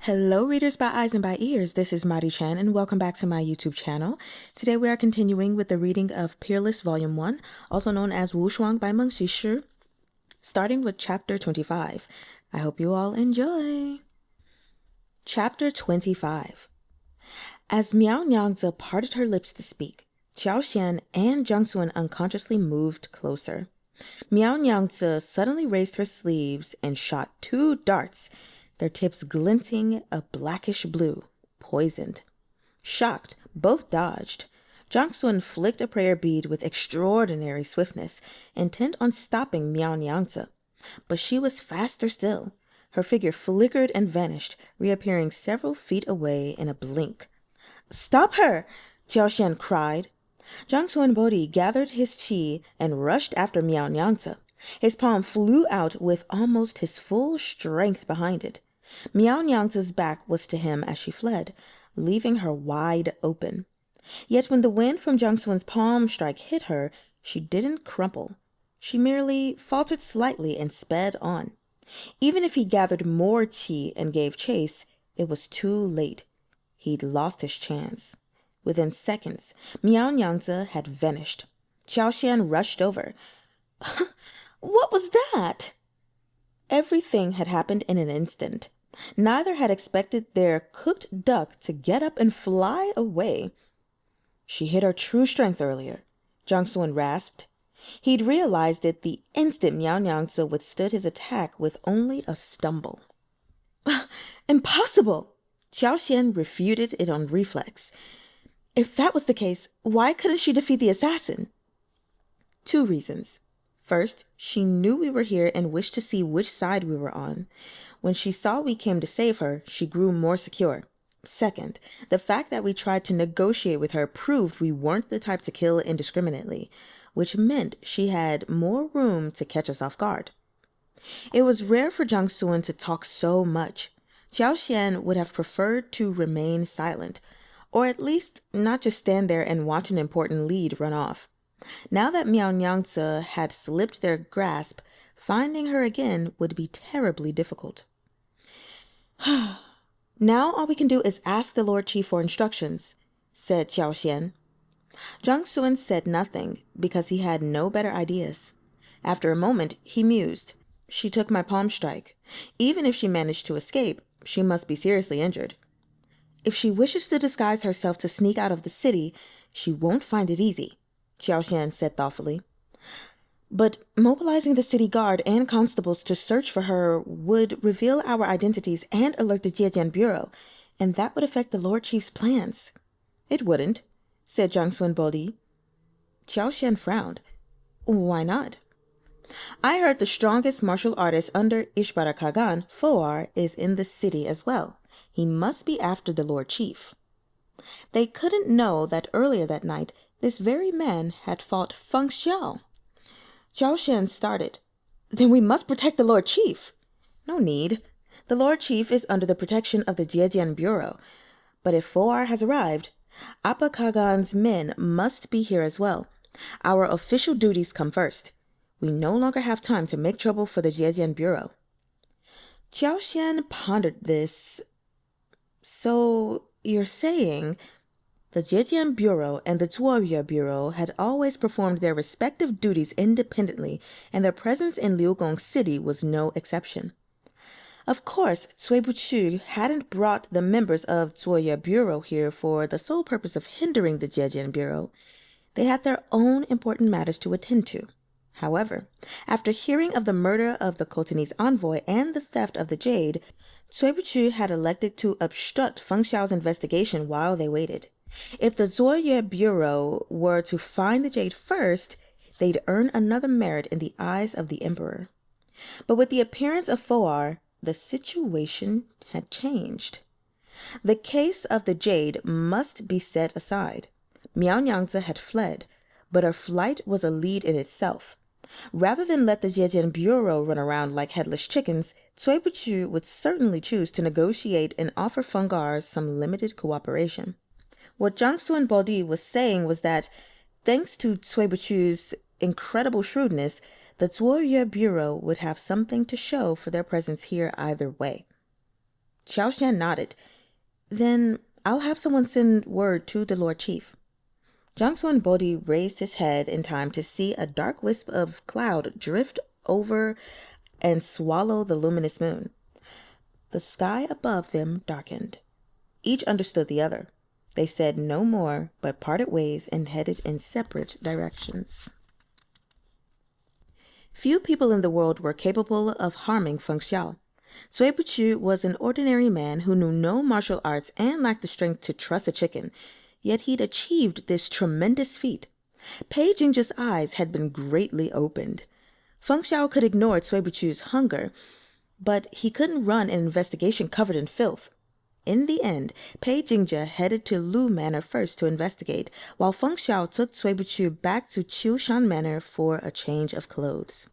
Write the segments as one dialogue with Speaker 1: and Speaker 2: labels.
Speaker 1: Hello readers by eyes and by ears, this is Mari Chan and welcome back to my YouTube channel. Today we are continuing with the reading of Peerless Volume 1, also known as Wu Shuang by Meng Xi Shi, starting with Chapter 25. I hope you all enjoy. Chapter 25. As Miao Nyangzi parted her lips to speak, Qiao Xian and Jiang Suan unconsciously moved closer. Miao Nyangzi suddenly raised her sleeves and shot 2 darts, their tips glinting a blackish blue, poisoned. Shocked, both dodged. Jiang Suan flicked a prayer bead with extraordinary swiftness, intent on stopping Miao Nyangzi. But she was faster still. Her figure flickered and vanished, reappearing several feet away in a blink. "Stop her!" Qiao Xian cried. Jiang Suan Bodhi gathered his qi and rushed after Miao Nyangzi. His palm flew out with almost his full strength behind it. Miao Nyangzi's back was to him as she fled, leaving her wide open. Yet when the wind from Jiang Suan's palm strike hit her, she didn't crumple. She merely faltered slightly and sped on. Even if he gathered more qi and gave chase, it was too late. He'd lost his chance. Within seconds, Miao Nyangzi had vanished. Qiao Xian rushed over. "What was that?" Everything had happened in an instant. Neither had expected their cooked duck to get up and fly away. "She hit her true strength earlier," Jiang Suan rasped. He'd realized it the instant Miao Nyangzi withstood his attack with only a stumble. "Impossible!" Qiao Xian refuted it on reflex. "If that was the case, why couldn't she defeat the assassin?" 2 reasons. First, she knew we were here and wished to see which side we were on. When she saw we came to save her, she grew more secure. Second, the fact that we tried to negotiate with her proved we weren't the type to kill indiscriminately, which meant she had more room to catch us off guard. It was rare for Jiang Suan to talk so much. Qiao Xian would have preferred to remain silent, or at least not just stand there and watch an important lead run off. Now that Miao Nyangzi had slipped their grasp, finding her again would be terribly difficult. "Now all we can do is ask the Lord Chief for instructions," said Qiao Xian. Jiang Suan said nothing because he had no better ideas. After a moment, he mused. "She took my palm strike. Even if she managed to escape, she must be seriously injured. If she wishes to disguise herself to sneak out of the city, she won't find it easy," Qiao Xian said thoughtfully. "But mobilizing the city guard and constables to search for her would reveal our identities and alert the Jiejian Bureau, and that would affect the Lord Chief's plans." "It wouldn't," said Jiang Suan Bodhi. Qiao Xian frowned. "Why not?" "I heard the strongest martial artist under Ishbara Khagan, Fo'ar, is in the city as well. He must be after the Lord Chief." They couldn't know that earlier that night, this very man had fought Feng Xiao. Qiao Xian started. "Then we must protect the Lord Chief." "No need. The Lord Chief is under the protection of the Jiejian Bureau. But if Fo'ar has arrived, Appa Khagan's men must be here as well. Our official duties come first. We no longer have time to make trouble for the Jiejian Bureau." Qiao Xian pondered this. "So you're saying..." The Jiejian Bureau and the Zuoyue Bureau had always performed their respective duties independently, and their presence in Liugong City was no exception. Of course, Cui Buqu hadn't brought the members of Zuoyue Bureau here for the sole purpose of hindering the Jiejian Bureau. They had their own important matters to attend to. However, after hearing of the murder of the Cotonese envoy and the theft of the jade, Cui Buqu had elected to obstruct Feng Xiao's investigation while they waited. If the Zuoyue Bureau were to find the jade first, they'd earn another merit in the eyes of the emperor. But with the appearance of Fo'ar, the situation had changed. The case of the jade must be set aside. Miao Nyangzi had fled, but her flight was a lead in itself. Rather than let the Jiejian Bureau run around like headless chickens, Cui Buqu would certainly choose to negotiate and offer Fungar some limited cooperation. What Jiang Suan Bodhi was saying was that, thanks to Cui Buqu's incredible shrewdness, the Zuoyue Bureau would have something to show for their presence here either way. Xiao nodded. Then I'll have someone send word to the Lord Chief. Jiangsu Bodhi raised his head in time to see a dark wisp of cloud drift over and swallow the luminous moon. The sky above them darkened. Each understood the other. They said no more, but parted ways and headed in separate directions. Few people in the world were capable of harming Feng Xiao. Cui Buchu was an ordinary man who knew no martial arts and lacked the strength to truss a chicken, yet he'd achieved this tremendous feat. Pei Jingjia's eyes had been greatly opened. Feng Xiao could ignore Cui Buchu's hunger, but he couldn't run an investigation covered in filth. In the end, Pei Jingjia headed to Lu Manor first to investigate, while Feng Xiao took Cui Buchu back to Qiushan Manor for a change of clothes.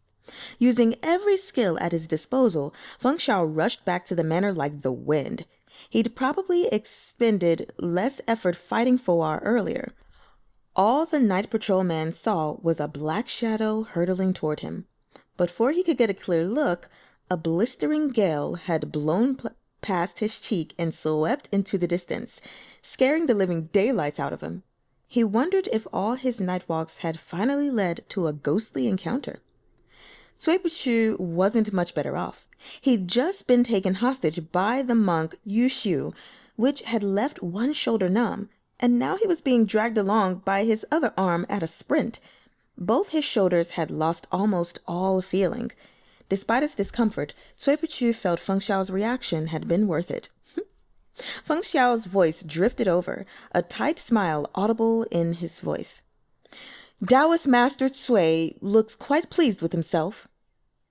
Speaker 1: Using every skill at his disposal, Feng Xiao rushed back to the manor like the wind. He'd probably expended less effort fighting Fo'ar earlier. All the night patrolman saw was a black shadow hurtling toward him. Before he could get a clear look, a blistering gale had blown past his cheek and swept into the distance, scaring the living daylights out of him. He wondered if all his night walks had finally led to a ghostly encounter. Cui Buchu wasn't much better off. He'd just been taken hostage by the monk Yu Xiu, which had left one shoulder numb, and now he was being dragged along by his other arm at a sprint. Both his shoulders had lost almost all feeling. Despite his discomfort, Cui Buchu felt Feng Xiao's reaction had been worth it. Feng Xiao's voice drifted over, a tight smile audible in his voice. Taoist Master Cui looks quite pleased with himself.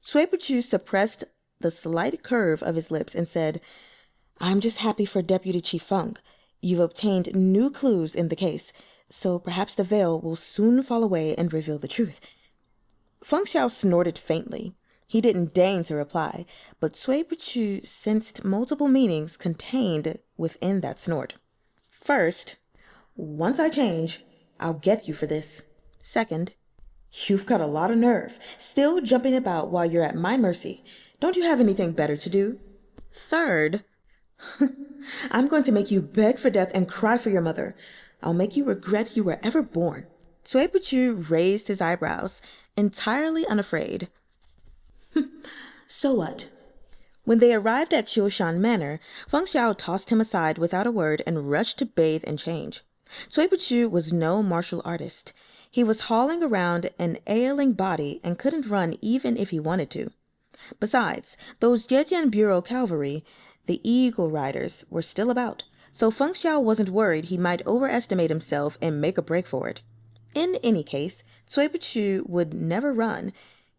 Speaker 1: Cui Buchu suppressed the slight curve of his lips and said, I'm just happy for Deputy Chief Feng. You've obtained new clues in the case, so perhaps the veil will soon fall away and reveal the truth. Feng Xiao snorted faintly. He didn't deign to reply, but Cui Buchu sensed multiple meanings contained within that snort. First, once I change, I'll get you for this. Second, you've got a lot of nerve, still jumping about while you're at my mercy. Don't you have anything better to do? Third, I'm going to make you beg for death and cry for your mother. I'll make you regret you were ever born. Cui Buchu raised his eyebrows, entirely unafraid. So what? When they arrived at Qiushan Manor, Feng Xiao tossed him aside without a word and rushed to bathe and change. Cui Buchu was no martial artist. He was hauling around an ailing body and couldn't run even if he wanted to. Besides, those Zhejian Bureau cavalry, the Eagle Riders, were still about, so Feng Xiao wasn't worried he might overestimate himself and make a break for it. In any case, Cui Buchu would never run.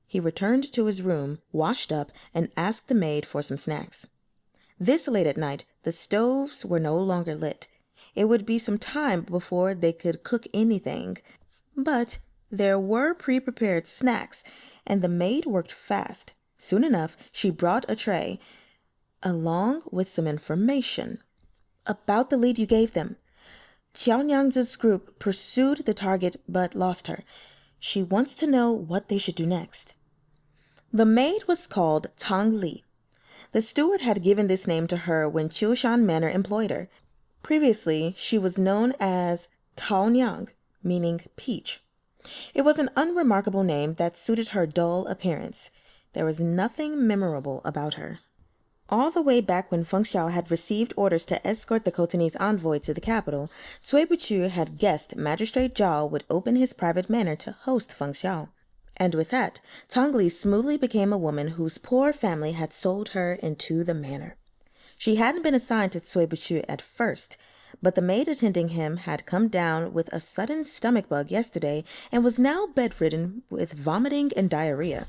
Speaker 1: He returned to his room, washed up, and asked the maid for some snacks. This late at night, the stoves were no longer lit. It would be some time before they could cook anything. But there were pre-prepared snacks, and the maid worked fast. Soon enough, she brought a tray, along with some information. About the lead you gave them. Qiao Nyang's group pursued the target but lost her. She wants to know what they should do next. The maid was called Tang Li. The steward had given this name to her when Qiushan Manor employed her. Previously, she was known as Tao Nyang, meaning peach. It was an unremarkable name that suited her dull appearance. There was nothing memorable about her. All the way back when Feng Xiao had received orders to escort the Khotanese envoy to the capital, Cui Buchu had guessed Magistrate Zhao would open his private manor to host Feng Xiao. And with that, Tang Li smoothly became a woman whose poor family had sold her into the manor. She hadn't been assigned to Cui Buchu at first, but the maid attending him had come down with a sudden stomach bug yesterday and was now bedridden with vomiting and diarrhea.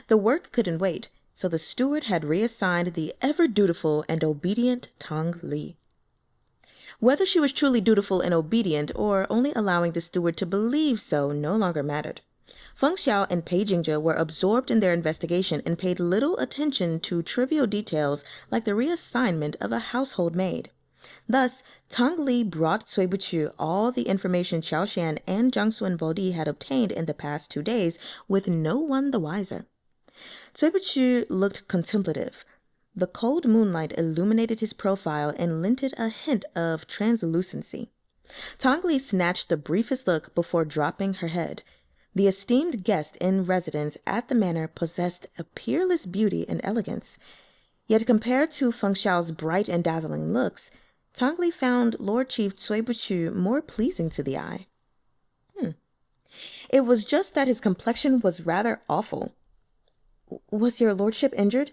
Speaker 1: The work couldn't wait, so the steward had reassigned the ever-dutiful and obedient Tang Li. Whether she was truly dutiful and obedient or only allowing the steward to believe so no longer mattered. Feng Xiao and Pei Jingjia were absorbed in their investigation and paid little attention to trivial details like the reassignment of a household maid. Thus, Tang Li brought Cui Buchu all the information Qiao Xian and Jiangsu Bodhi had obtained in the past 2 days, with no one the wiser. Cui Buchu looked contemplative. The cold moonlight illuminated his profile and lent it a hint of translucency. Tongli snatched the briefest look before dropping her head. The esteemed guest in residence at the manor possessed a peerless beauty and elegance. Yet compared to Feng Xiao's bright and dazzling looks, Tongli found Lord Chief Cui Buchu more pleasing to the eye. It was just that his complexion was rather awful. "Was your lordship injured?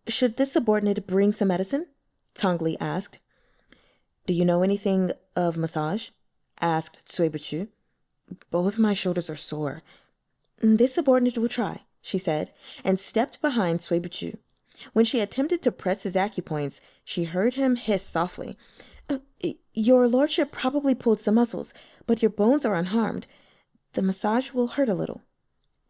Speaker 1: Should this subordinate bring some medicine?" Tongli asked. "Do you know anything of massage?" asked Cui Buchu. "Both my shoulders are sore." "This subordinate will try," she said, and stepped behind Cui Buchu. When she attempted to press his acupoints, she heard him hiss softly. "Your lordship probably pulled some muscles, but your bones are unharmed. The massage will hurt a little."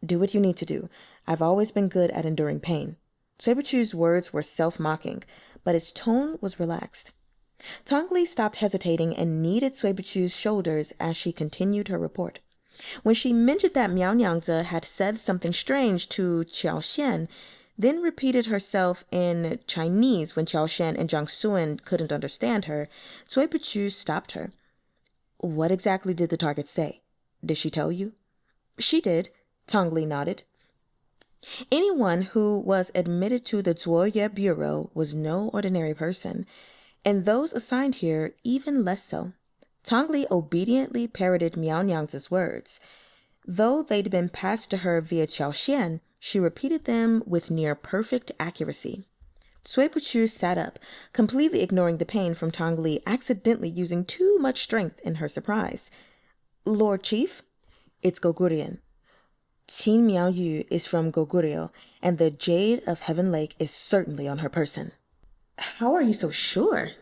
Speaker 1: "Do what you need to do. I've always been good at enduring pain." Cui Buchu's words were self-mocking, but his tone was relaxed. Tongli stopped hesitating and kneaded Cui Buchu's shoulders as she continued her report. When she mentioned that Miao Nyangzi had said something strange to Qiao Xian, then repeated herself in Chinese when Qiao Xian and Jiang Suan couldn't understand her, Cui Buchu stopped her. "What exactly did the target say? Did she tell you?" "She did," Tongli nodded. Anyone who was admitted to the Zuoye Bureau was no ordinary person, and those assigned here even less so. Tongli obediently parroted Miao Nyangzi's words. Though they'd been passed to her via Qiao Xian, she repeated them with near-perfect accuracy. Cui Buchu sat up, completely ignoring the pain from Tongli accidentally using too much strength in her surprise. "Lord Chief, it's Gogurian. Qin Miao Yu is from Goguryeo, and the Jade of Heaven Lake is certainly on her person." "How are you so sure?"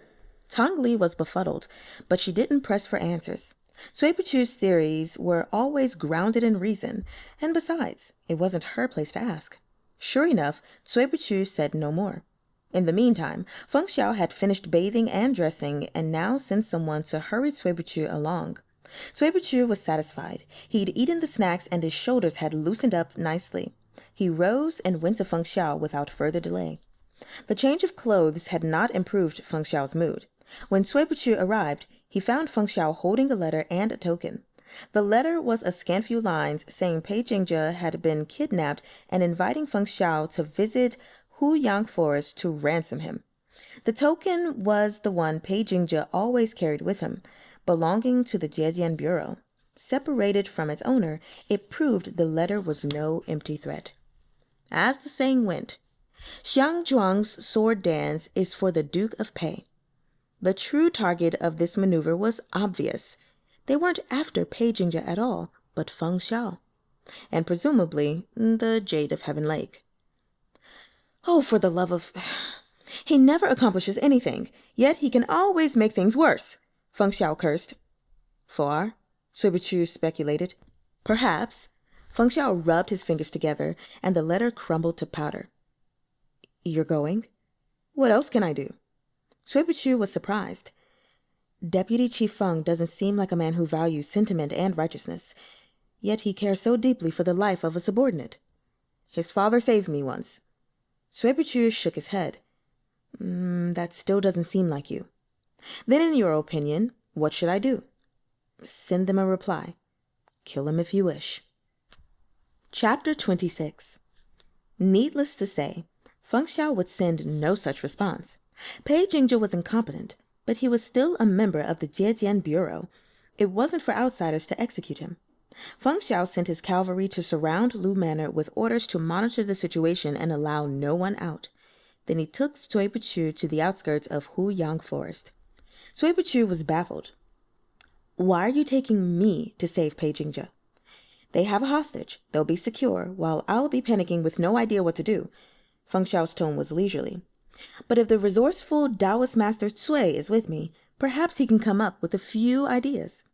Speaker 1: Tongli was befuddled, but she didn't press for answers. Cui Buchu's theories were always grounded in reason, and besides, it wasn't her place to ask. Sure enough, Cui Buchu said no more. In the meantime, Feng Xiao had finished bathing and dressing and now sent someone to hurry Cui Buchu along. Cui Buchu was satisfied. He'd eaten the snacks and his shoulders had loosened up nicely. He rose and went to Feng Xiao without further delay. The change of clothes had not improved Feng Xiao's mood. When Cui Buchu arrived, he found Feng Xiao holding a letter and a token. The letter was a scant few lines saying Pei Jingzhe had been kidnapped and inviting Feng Xiao to visit Huyang Forest to ransom him. The token was the one Pei Jingzhe always carried with him, belonging to the Zhejian Bureau. Separated from its owner, it proved the letter was no empty threat. As the saying went, Xiang Zhuang's sword dance is for the Duke of Pei. The true target of this maneuver was obvious. They weren't after Pei Jingzhe at all, but Feng Xiao, and presumably the Jade of Heaven Lake. "Oh, for the love of... He never accomplishes anything, yet he can always make things worse," Feng Xiao cursed. "For?" Cui Buchu speculated. "Perhaps." Feng Xiao rubbed his fingers together, and the letter crumbled to powder. "You're going? What else can I do?" Cui Buchu was surprised. Deputy Chief Feng doesn't seem like a man who values sentiment and righteousness, yet he cares so deeply for the life of a subordinate. "His father saved me once." Cui Buchu shook his head. That still doesn't seem like you." "Then in your opinion, what should I do?" "Send them a reply. Kill him if you wish." Chapter 26. Needless to say, Feng Xiao would send no such response. Pei Jingzhe was incompetent, but he was still a member of the Zhejian Bureau. It wasn't for outsiders to execute him. Feng Xiao sent his cavalry to surround Lu Manor with orders to monitor the situation and allow no one out. Then he took Cui Buchu to the outskirts of Huyang Forest. Cui Buchu was baffled. "Why are you taking me to save Pei Jingzhe?" "They have a hostage. They'll be secure, while I'll be panicking with no idea what to do." Feng Xiao's tone was leisurely. "But if the resourceful Taoist master Cui is with me, perhaps he can come up with a few ideas."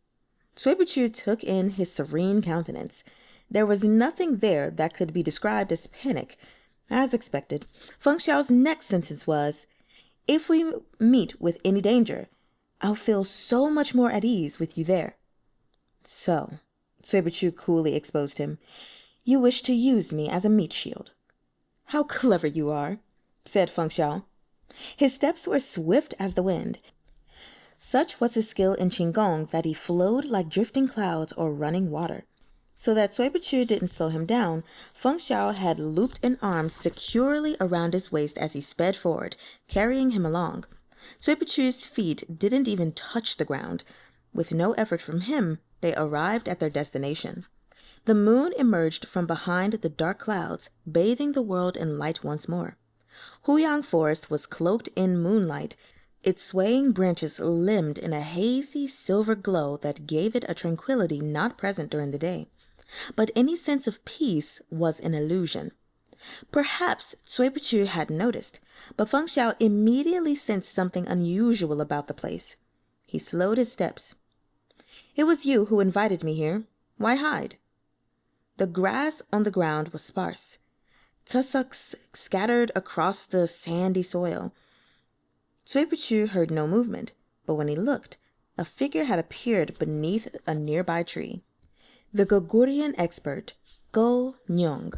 Speaker 1: Cui Buchu took in his serene countenance. There was nothing there that could be described as panic. As expected, Feng Xiao's next sentence was, "If we meet with any danger, I'll feel so much more at ease with you there." "So," Cui Buchu coolly exposed him, "you wish to use me as a meat shield." "How clever you are," said Feng Xiao. His steps were swift as the wind. Such was his skill in Qigong that he flowed like drifting clouds or running water. So that Sui Buchu didn't slow him down, Feng Xiao had looped an arm securely around his waist as he sped forward, carrying him along. Sui Buchu's feet didn't even touch the ground. With no effort from him, they arrived at their destination. The moon emerged from behind the dark clouds, bathing the world in light once more. Huyang Forest was cloaked in moonlight, its swaying branches limned in a hazy silver glow that gave it a tranquility not present during the day. But any sense of peace was an illusion. Perhaps Sui Buchu had noticed, but Feng Xiao immediately sensed something unusual about the place. He slowed his steps. "It was you who invited me here. Why hide?" The grass on the ground was sparse, tussocks scattered across the sandy soil. Sui Buchu heard no movement, but when he looked, a figure had appeared beneath a nearby tree. The Goguryeo expert, Go Nyong.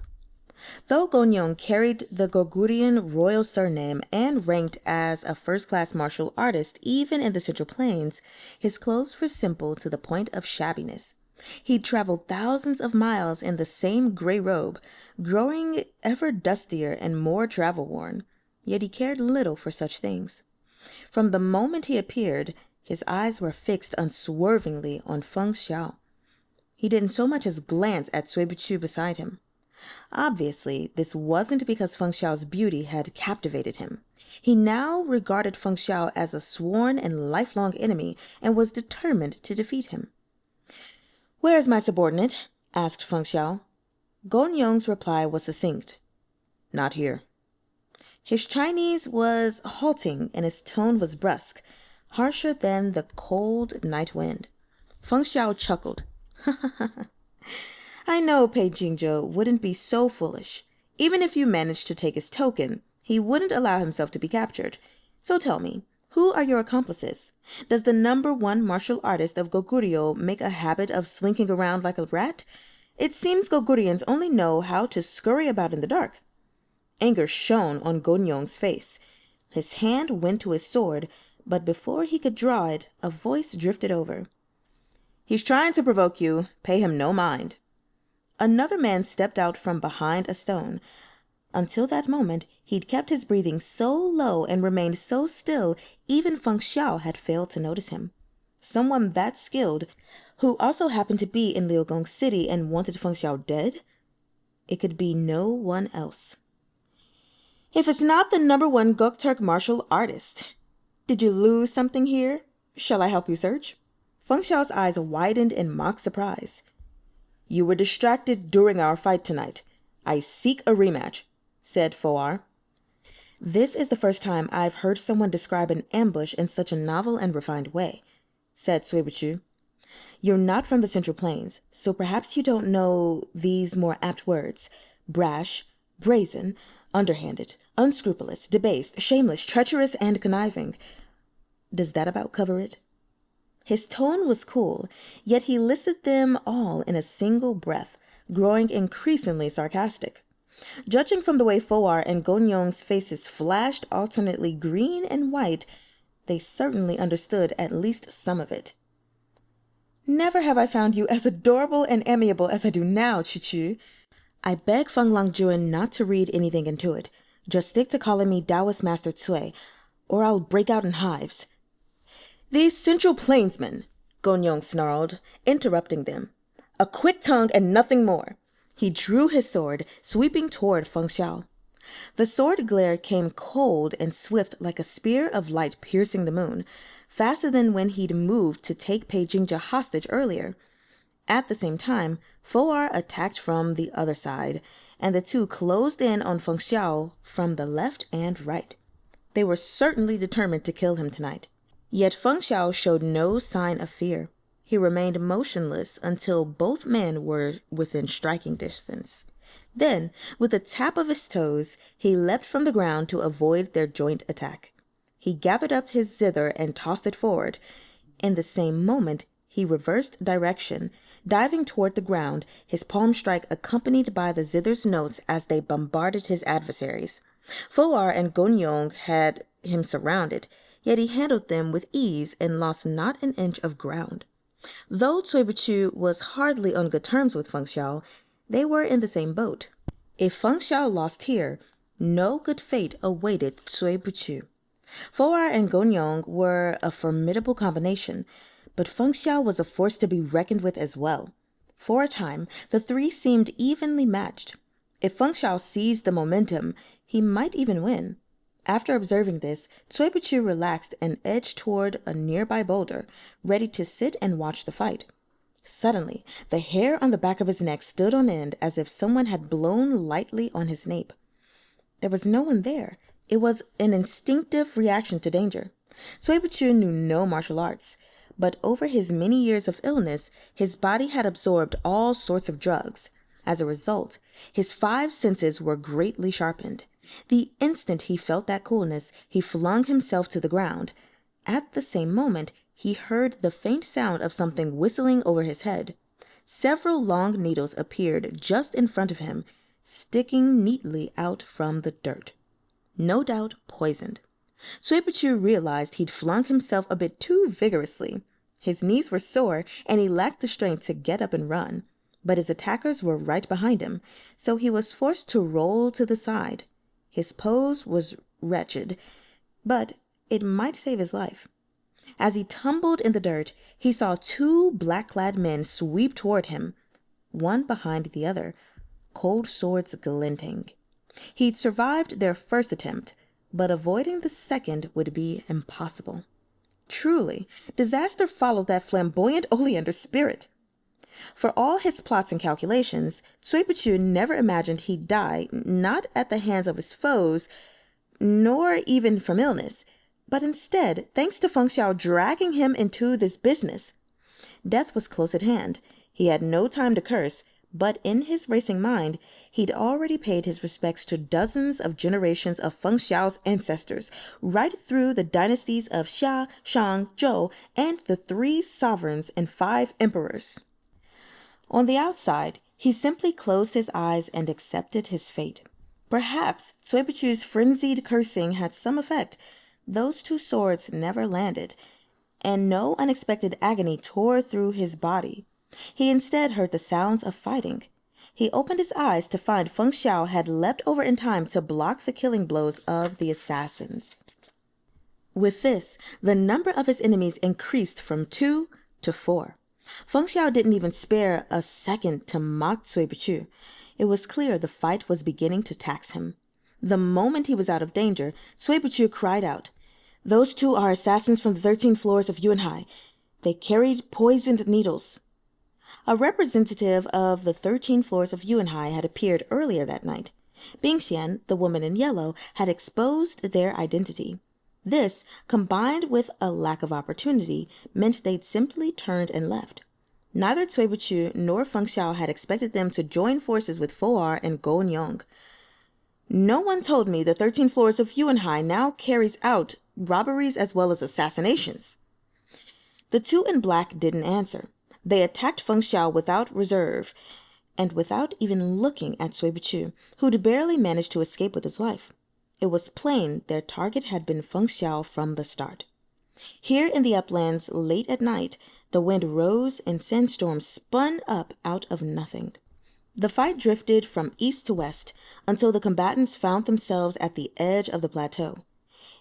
Speaker 1: Though Go Nyong carried the Goguryeo royal surname and ranked as a first-class martial artist even in the Central Plains, his clothes were simple to the point of shabbiness. He'd traveled thousands of miles in the same gray robe, growing ever dustier and more travel-worn, yet he cared little for such things. From the moment he appeared, his eyes were fixed unswervingly on Feng Xiao. He didn't so much as glance at Sui Buchu beside him. Obviously, this wasn't because Feng Xiao's beauty had captivated him. He now regarded Feng Xiao as a sworn and lifelong enemy and was determined to defeat him. "Where is my subordinate?" asked Feng Xiao. Go Nyong's reply was succinct. "Not here." His Chinese was halting and his tone was brusque, harsher than the cold night wind. Feng Xiao chuckled. "I know Pei Jingzhou wouldn't be so foolish. Even if you managed to take his token, he wouldn't allow himself to be captured. So tell me, who are your accomplices? Does the #1 martial artist of Goguryeo make a habit of slinking around like a rat? It seems Goguryans only know how to scurry about in the dark." Anger shone on Go Nyong's face. His hand went to his sword, but before he could draw it, a voice drifted over. "He's trying to provoke you. Pay him no mind." Another man stepped out from behind a stone. Until that moment, he'd kept his breathing so low and remained so still, even Feng Xiao had failed to notice him. Someone that skilled, who also happened to be in Liugong City and wanted Feng Xiao dead? It could be no one else. "If it's not the #1 Gokturk martial artist. Did you lose something here? Shall I help you search?" Feng Xiao's eyes widened in mock surprise. "You were distracted during our fight tonight. I seek a rematch," said Fo'ar. "This is the first time I've heard someone describe an ambush in such a novel and refined way," said Sui Buchu. "You're not from the Central Plains, so perhaps you don't know these more apt words: brash, brazen, underhanded, unscrupulous, debased, shameless, treacherous, and conniving. Does that about cover it?" His tone was cool, yet he listed them all in a single breath, growing increasingly sarcastic. Judging from the way Fo'ar and Go Nyong's faces flashed alternately green and white, they certainly understood at least some of it. "Never have I found you as adorable and amiable as I do now, Chu-Chu. I beg Feng Langjuan not to read anything into it. Just stick to calling me Taoist Master Cui, or I'll break out in hives." "These Central Plainsmen," Go Nyong snarled, interrupting them. "A quick tongue and nothing more." He drew his sword, sweeping toward Feng Xiao. The sword glare came cold and swift like a spear of light piercing the moon, faster than when he'd moved to take Pei Jingzhe hostage earlier. At the same time, Fo'ar attacked from the other side, and the two closed in on Feng Xiao from the left and right. They were certainly determined to kill him tonight. Yet Feng Xiao showed no sign of fear. He remained motionless until both men were within striking distance. Then, with a tap of his toes, he leapt from the ground to avoid their joint attack. He gathered up his zither and tossed it forward. In the same moment, he reversed direction, diving toward the ground, his palm strike accompanied by the zither's notes as they bombarded his adversaries. Fo'ar and Go Nyong had him surrounded, yet he handled them with ease and lost not an inch of ground. Though Cui Buqiu was hardly on good terms with Feng Xiao, they were in the same boat. If Feng Xiao lost here, no good fate awaited Cui Buqiu. Fo'er and Gonyong were a formidable combination, but Feng Xiao was a force to be reckoned with as well. For a time, the three seemed evenly matched. If Feng Xiao seized the momentum, he might even win. After observing this, Cui Buqiu relaxed and edged toward a nearby boulder, ready to sit and watch the fight. Suddenly, the hair on the back of his neck stood on end as if someone had blown lightly on his nape. There was no one there. It was an instinctive reaction to danger. Cui Buqiu knew no martial arts, but over his many years of illness, his body had absorbed all sorts of drugs. As a result, his 5 senses were greatly sharpened. The instant he felt that coolness, he flung himself to the ground. At the same moment, he heard the faint sound of something whistling over his head. Several long needles appeared just in front of him, sticking neatly out from the dirt. No doubt poisoned. Cui Buqiu realized he'd flung himself a bit too vigorously. His knees were sore, and he lacked the strength to get up and run. But his attackers were right behind him, so he was forced to roll to the side. His pose was wretched, but it might save his life. As he tumbled in the dirt, he saw 2 black-clad men sweep toward him, one behind the other, cold swords glinting. He'd survived their first attempt, but avoiding the second would be impossible. Truly, disaster followed that flamboyant oleander spirit. For all his plots and calculations, Cui Buqiu never imagined he'd die, not at the hands of his foes, nor even from illness, but instead, thanks to Feng Xiao dragging him into this business. Death was close at hand. He had no time to curse, but in his racing mind, he'd already paid his respects to dozens of generations of Feng Xiao's ancestors, right through the dynasties of Xia, Shang, Zhou, and the 3 sovereigns and 5 emperors. On the outside, he simply closed his eyes and accepted his fate. Perhaps Cui Buqiu's frenzied cursing had some effect. Those 2 swords never landed, and no unexpected agony tore through his body. He instead heard the sounds of fighting. He opened his eyes to find Feng Xiao had leapt over in time to block the killing blows of the assassins. With this, the number of his enemies increased from 2 to 4. Feng Xiao didn't even spare a second to mock Cui Buqiu. It was clear the fight was beginning to tax him. The moment he was out of danger, Cui Buqiu cried out, "Those 2 are assassins from the 13 floors of Yunhai. They carried poisoned needles." A representative of the 13 floors of Yunhai had appeared earlier that night. Bingxian, the woman in yellow, had exposed their identity. This, combined with a lack of opportunity, meant they'd simply turned and left. Neither Cui Buqiu nor Feng Xiao had expected them to join forces with Fo'er and Gonyong. "No one told me the 13 floors of Yunhai now carries out robberies as well as assassinations." The 2 in black didn't answer. They attacked Feng Xiao without reserve, and without even looking at Cui Buqiu, who'd barely managed to escape with his life. It was plain their target had been Feng Xiao from the start. Here in the uplands, late at night, the wind rose and sandstorms spun up out of nothing. The fight drifted from east to west until the combatants found themselves at the edge of the plateau.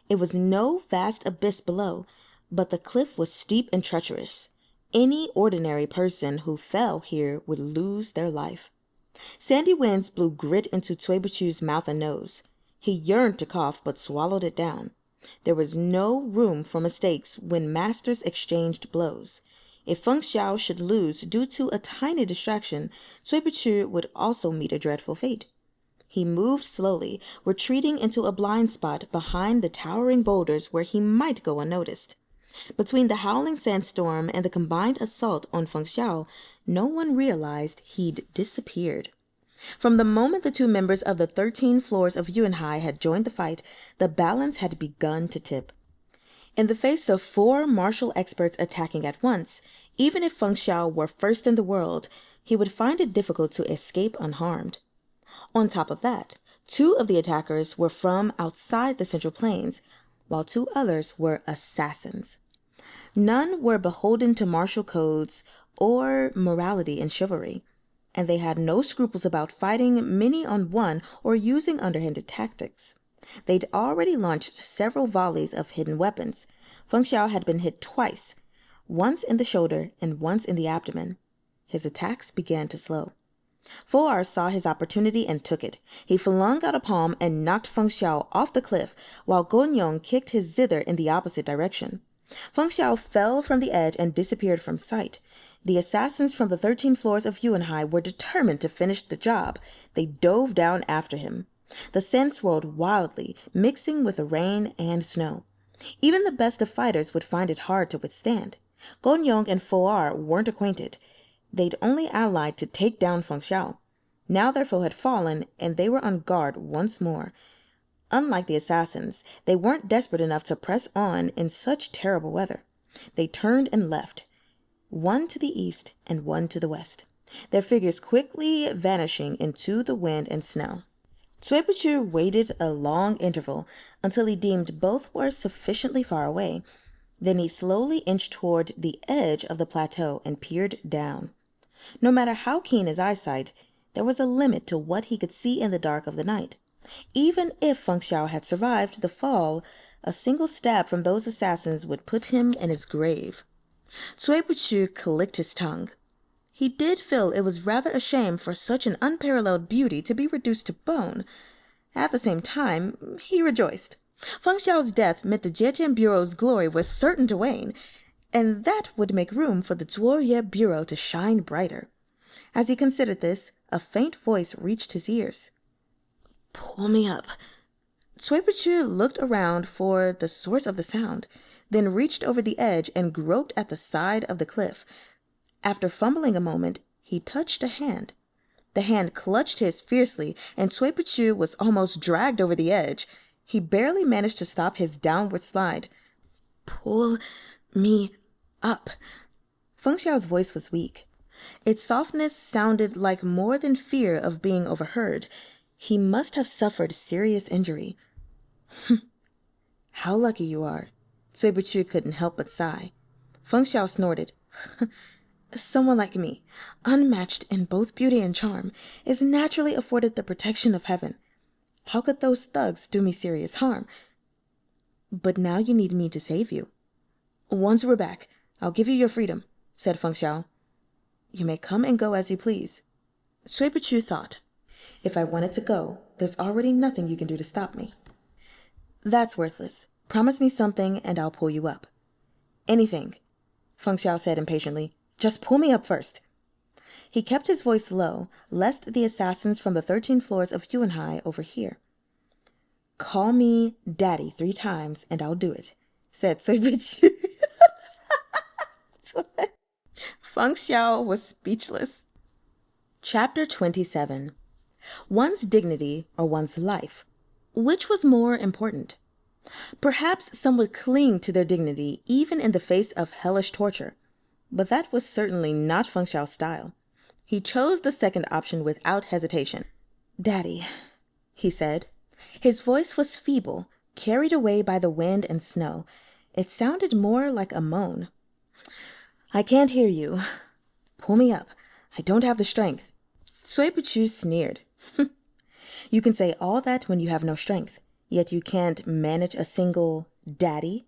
Speaker 1: It was no vast abyss below, but the cliff was steep and treacherous. Any ordinary person who fell here would lose their life. Sandy winds blew grit into Cui Buqiu's mouth and nose. He yearned to cough, but swallowed it down. There was no room for mistakes when masters exchanged blows. If Feng Xiao should lose due to a tiny distraction, Cui Buqiu would also meet a dreadful fate. He moved slowly, retreating into a blind spot behind the towering boulders where he might go unnoticed. Between the howling sandstorm and the combined assault on Feng Xiao, no one realized he'd disappeared. From the moment the 2 members of the 13 floors of Yunhai had joined the fight, the balance had begun to tip. In the face of 4 martial experts attacking at once, even if Feng Xiao were first in the world, he would find it difficult to escape unharmed. On top of that, 2 of the attackers were from outside the Central Plains, while 2 others were assassins. None were beholden to martial codes or morality and chivalry, and they had no scruples about fighting many on one or using underhanded tactics. They'd already launched several volleys of hidden weapons. Feng Xiao had been hit twice, once in the shoulder and once in the abdomen. His attacks began to slow. Fo'er saw his opportunity and took it. He flung out a palm and knocked Feng Xiao off the cliff, while Gonyong kicked his zither in the opposite direction. Feng Xiao fell from the edge and disappeared from sight. The assassins from the 13 floors of Yuanhai were determined to finish the job. They dove down after him. The sand swirled wildly, mixing with the rain and snow. Even the best of fighters would find it hard to withstand. Gonyong and Fo'er weren't acquainted. They'd only allied to take down Feng Xiao. Now their foe had fallen, and they were on guard once more. Unlike the assassins, they weren't desperate enough to press on in such terrible weather. They turned and left, one to the east and one to the west, their figures quickly vanishing into the wind and snow. Cui Buchu waited a long interval until he deemed both were sufficiently far away. Then he slowly inched toward the edge of the plateau and peered down. No matter how keen his eyesight, there was a limit to what he could see in the dark of the night. Even if Feng Xiao had survived the fall, a single stab from those assassins would put him in his grave. Cui Buchu clicked his tongue. He did feel it was rather a shame for such an unparalleled beauty to be reduced to bone. At the same time, he rejoiced. Feng Xiao's death meant the Jiejian Bureau's glory was certain to wane, and that would make room for the Zuoye Bureau to shine brighter. As he considered this, a faint voice reached his ears. "Pull me up." Cui Buchu looked around for the source of the sound, then reached over the edge and groped at the side of the cliff. After fumbling a moment, he touched a hand. The hand clutched his fiercely, and Cui Buchu was almost dragged over the edge. He barely managed to stop his downward slide. "Pull me up." Feng Xiao's voice was weak. Its softness sounded like more than fear of being overheard. He must have suffered serious injury. "How lucky you are." Cui Buchu couldn't help but sigh. Feng Xiao snorted. "Someone like me, unmatched in both beauty and charm, is naturally afforded the protection of heaven. How could those thugs do me serious harm? But now you need me to save you." "Once we're back, I'll give you your freedom," said Feng Xiao. "You may come and go as you please." Cui Buchu thought, "If I wanted to go, there's already nothing you can do to stop me." "That's worthless. Promise me something and I'll pull you up." "Anything," Feng Xiao said impatiently. "Just pull me up first." He kept his voice low, lest the assassins from the 13 floors of Yuanhai overhear. "Call me Daddy 3 times and I'll do it," said Cui Buchu. Feng Xiao was speechless. Chapter 27. One's dignity or one's life. Which was more important? Perhaps some would cling to their dignity even in the face of hellish torture, but that was certainly not Feng Xiao's style. He chose the second option without hesitation. "Daddy," he said. His voice was feeble, carried away by the wind and snow. It sounded more like a moan. "I can't hear you. Pull me up. I don't have the strength." Cui Buchu sneered. "You can say all that when you have no strength, yet you can't manage a single daddy?"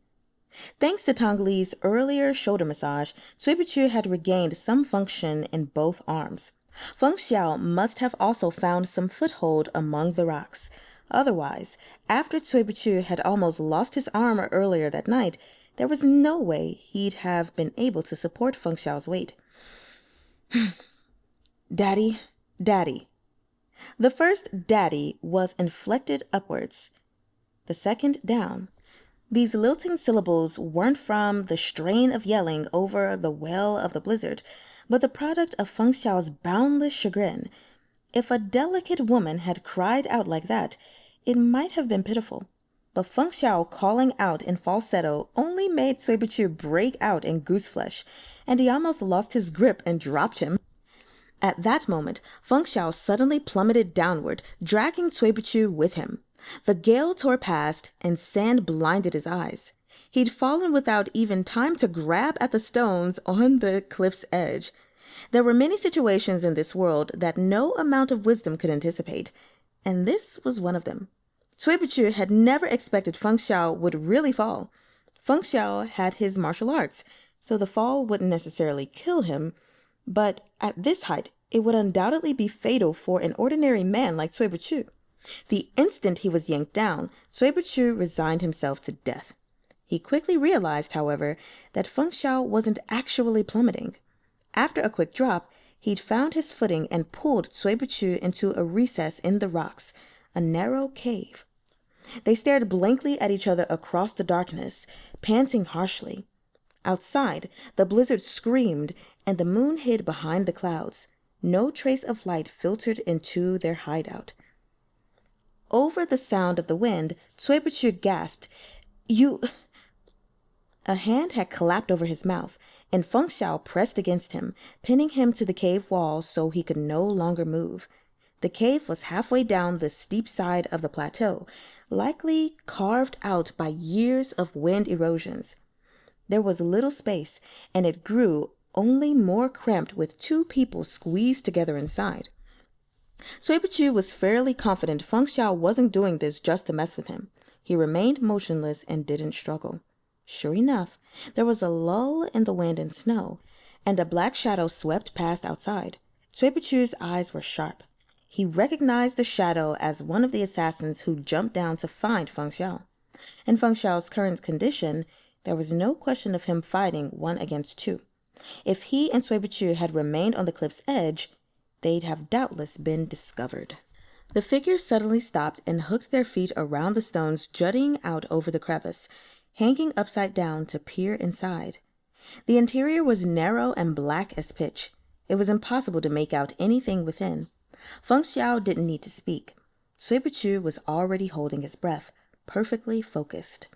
Speaker 1: Thanks to Tongali's earlier shoulder massage, Cui Buchu had regained some function in both arms. Feng Xiao must have also found some foothold among the rocks. Otherwise, after Cui Buchu had almost lost his arm earlier that night, there was no way he'd have been able to support Feng Xiao's weight. "Daddy, daddy." The first daddy was inflected upwards, the second down. These lilting syllables weren't from the strain of yelling over the wail of the blizzard, but the product of Feng Xiao's boundless chagrin. If a delicate woman had cried out like that, it might have been pitiful. But Feng Xiao calling out in falsetto only made Cui Buchu break out in gooseflesh, and he almost lost his grip and dropped him. At that moment, Feng Xiao suddenly plummeted downward, dragging Cui Buchu with him. The gale tore past, and sand blinded his eyes. He'd fallen without even time to grab at the stones on the cliff's edge. There were many situations in this world that no amount of wisdom could anticipate, and this was one of them. Cui Buchu had never expected Feng Xiao would really fall. Feng Xiao had his martial arts, so the fall wouldn't necessarily kill him, but at this height, it would undoubtedly be fatal for an ordinary man like Cui Buchu. The instant he was yanked down, Cui Buchu resigned himself to death. He quickly realized, however, that Feng Xiao wasn't actually plummeting. After a quick drop, he'd found his footing and pulled Cui Buchu into a recess in the rocks, a narrow cave. They stared blankly at each other across the darkness, panting harshly. Outside, the blizzard screamed, and the moon hid behind the clouds. No trace of light filtered into their hideout. Over the sound of the wind, Cui Buchu gasped, "You—" A hand had clapped over his mouth, and Feng Xiao pressed against him, pinning him to the cave wall so he could no longer move. The cave was halfway down the steep side of the plateau, likely carved out by years of wind erosions. There was little space, and it grew only more cramped with two people squeezed together inside. Cui Buchu was fairly confident Feng Xiao wasn't doing this just to mess with him. He remained motionless and didn't struggle. Sure enough, there was a lull in the wind and snow, and a black shadow swept past outside. Cui Buchu's eyes were sharp. He recognized the shadow as one of the assassins who jumped down to find Feng Xiao. In Feng Xiao's current condition, there was no question of him fighting one against two. If he and Cui Buchu had remained on the cliff's edge, they'd have doubtless been discovered. The figures suddenly stopped and hooked their feet around the stones jutting out over the crevice, hanging upside down to peer inside. The interior was narrow and black as pitch. It was impossible to make out anything within. Feng Xiao didn't need to speak. Cui Buchu was already holding his breath, perfectly focused.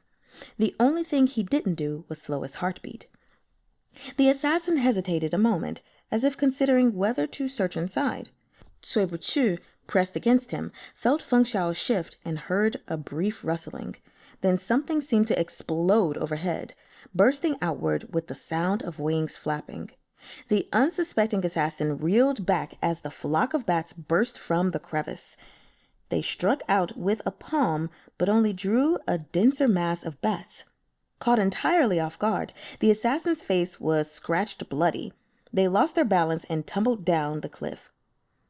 Speaker 1: The only thing he didn't do was slow his heartbeat. The assassin hesitated a moment, as if considering whether to search inside. Cui Buchu, pressed against him, felt Feng Xiao shift and heard a brief rustling. Then something seemed to explode overhead, bursting outward with the sound of wings flapping. The unsuspecting assassin reeled back as the flock of bats burst from the crevice. They struck out with a palm, but only drew a denser mass of bats. Caught entirely off guard, the assassin's face was scratched bloody. They lost their balance and tumbled down the cliff.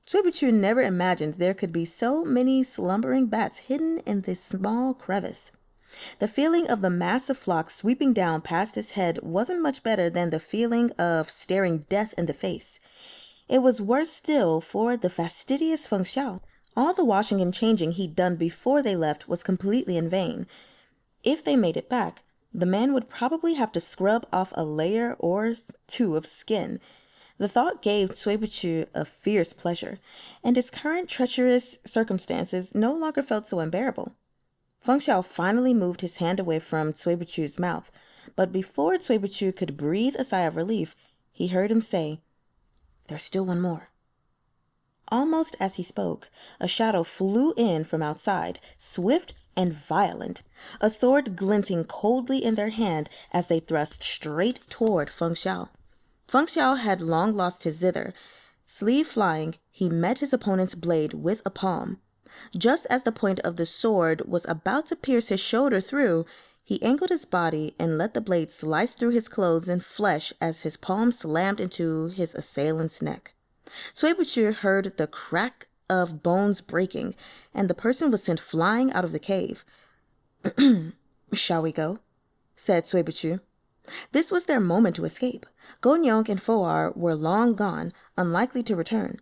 Speaker 1: Cui Buchu never imagined there could be so many slumbering bats hidden in this small crevice. The feeling of the massive flock sweeping down past his head wasn't much better than the feeling of staring death in the face. It was worse still for the fastidious Feng Xiao. All the washing and changing he'd done before they left was completely in vain. If they made it back, the man would probably have to scrub off a layer or two of skin. The thought gave Cui Buchu a fierce pleasure, and his current treacherous circumstances no longer felt so unbearable. Feng Xiao finally moved his hand away from Cui Buchu's mouth, but before Cui Buchu could breathe a sigh of relief, he heard him say, "There's still one more." Almost as he spoke, a shadow flew in from outside, swift and violent, a sword glinting coldly in their hand as they thrust straight toward Feng Xiao. Feng Xiao had long lost his zither. Sleeve flying, he met his opponent's blade with a palm. Just as the point of the sword was about to pierce his shoulder through, he angled his body and let the blade slice through his clothes and flesh as his palm slammed into his assailant's neck. Cui Buchu heard the crack of bones breaking, and the person was sent flying out of the cave. "Shall we go?" said Cui Buchu. This was their moment to escape. Gonyong and Fo'er were long gone, unlikely to return.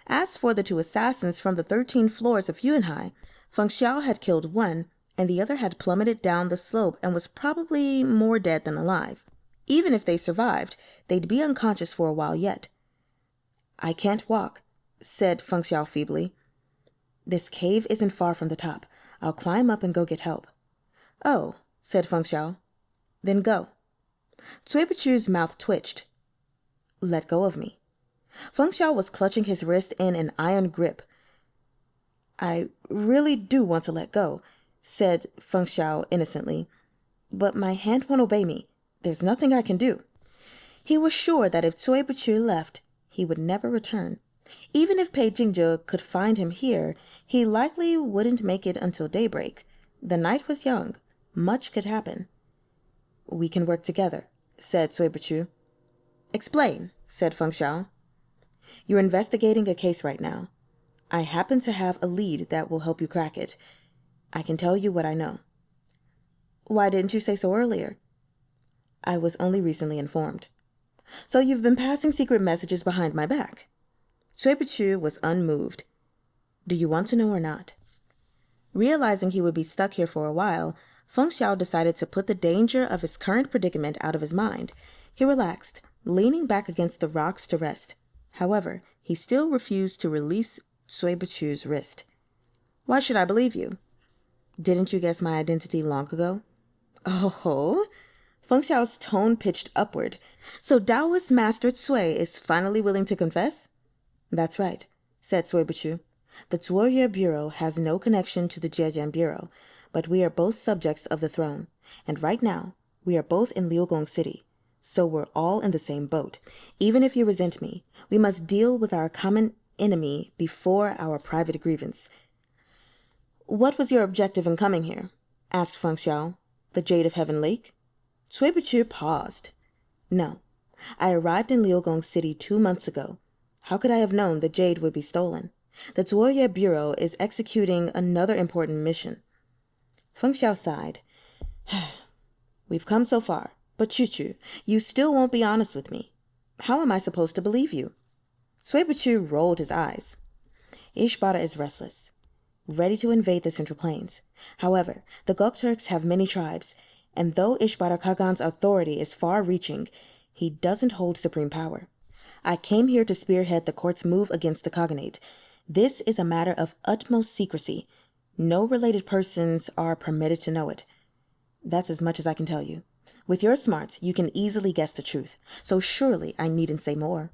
Speaker 1: As for the two assassins from the 13 floors of Yunhai, Feng Xiao had killed one, and the other had plummeted down the slope and was probably more dead than alive. Even if they survived, they'd be unconscious for a while yet. "I can't walk," said Feng Xiao feebly. "This cave isn't far from the top. I'll climb up and go get help." "Oh," said Feng Xiao. "Then go." Cui Buchu's mouth twitched. "Let go of me." Feng Xiao was clutching his wrist in an iron grip. I really do want to let go, said Feng Xiao innocently, but my hand won't obey me. There's nothing I can do. He was sure that if Cui Buchu left, he would never return. Even if Pei Jingzhe could find him here, he likely wouldn't make it until daybreak. The night was young. Much could happen. We can work together, said Cui Buchu. Explain, said Feng Xiao. You're investigating a case right now. I happen to have a lead that will help you crack it. I can tell you what I know. Why didn't you say so earlier? I was only recently informed. So you've been passing secret messages behind my back? Cui Buchu was unmoved. Do you want to know or not? Realizing he would be stuck here for a while, Feng Xiao decided to put the danger of his current predicament out of his mind. He relaxed, leaning back against the rocks to rest. However, he still refused to release Cui Buchu's wrist. Why should I believe you? Didn't you guess my identity long ago? Oh, Feng Xiao's tone pitched upward. So Taoist Master Cui is finally willing to confess? That's right, said Cui Buchu. The Zuoye Bureau has no connection to the Zhejiang Bureau, but we are both subjects of the throne, and right now we are both in Liugong City, so we're all in the same boat. Even if you resent me, we must deal with our common enemy before our private grievance. What was your objective in coming here? Asked Feng Xiao. The Jade of Heaven Lake? Cui Buchu paused. No, I arrived in Liugong City 2 months ago. How could I have known the jade would be stolen? The Zuoye Bureau is executing another important mission. Feng Xiao sighed. We've come so far, but Chuchu, you still won't be honest with me. How am I supposed to believe you? Cui Buchu rolled his eyes. Ishbara is restless, ready to invade the Central Plains. However, the Gokturks have many tribes, and though Ishbara Kagan's authority is far-reaching, he doesn't hold supreme power. I came here to spearhead the court's move against the Khaganate. This is a matter of utmost secrecy. No related persons are permitted to know it. That's as much as I can tell you. With your smarts, you can easily guess the truth, so surely I needn't say more.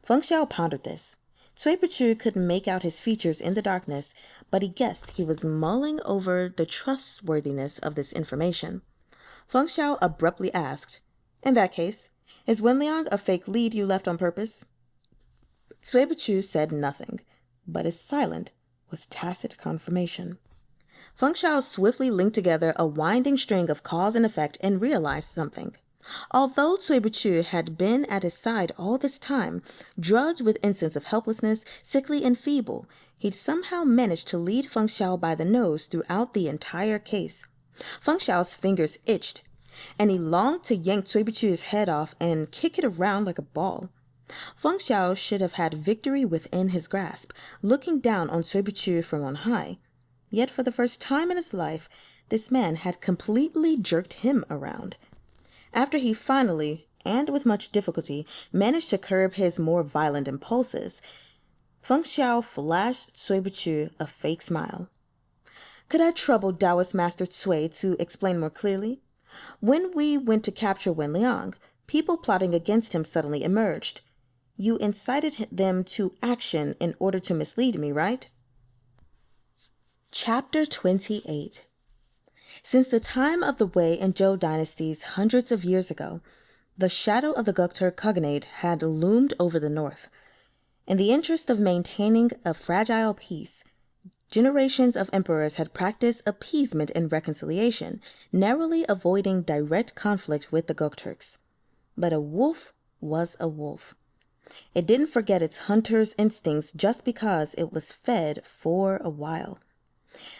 Speaker 1: Feng Xiao pondered this. Cui Buchu couldn't make out his features in the darkness, but he guessed he was mulling over the trustworthiness of this information. Feng Xiao abruptly asked, In that case, is Wenliang a fake lead you left on purpose? Cui Buchu said nothing, but his silence was tacit confirmation. Feng Xiao swiftly linked together a winding string of cause and effect and realized something. Although Cui Buchu had been at his side all this time, drugged with incense of helplessness, sickly and feeble, he'd somehow managed to lead Feng Xiao by the nose throughout the entire case. Feng Xiao's fingers itched, and he longed to yank Cui Buchu's head off and kick it around like a ball. Feng Xiao should have had victory within his grasp, looking down on Cui Buchu from on high. Yet for the first time in his life, this man had completely jerked him around. After he finally, and with much difficulty, managed to curb his more violent impulses, Feng Xiao flashed Cui Buchu a fake smile. Could I trouble Taoist Master Cui to explain more clearly? When we went to capture Wenliang, people plotting against him suddenly emerged. You incited them to action in order to mislead me, right? Chapter 28. Since the time of the Wei and Zhou dynasties hundreds of years ago, the shadow of the Gokturk Khaganate had loomed over the north. In the interest of maintaining a fragile peace, generations of emperors had practiced appeasement and reconciliation, narrowly avoiding direct conflict with the Gokturks. But a wolf was a wolf. It didn't forget its hunter's instincts just because it was fed for a while.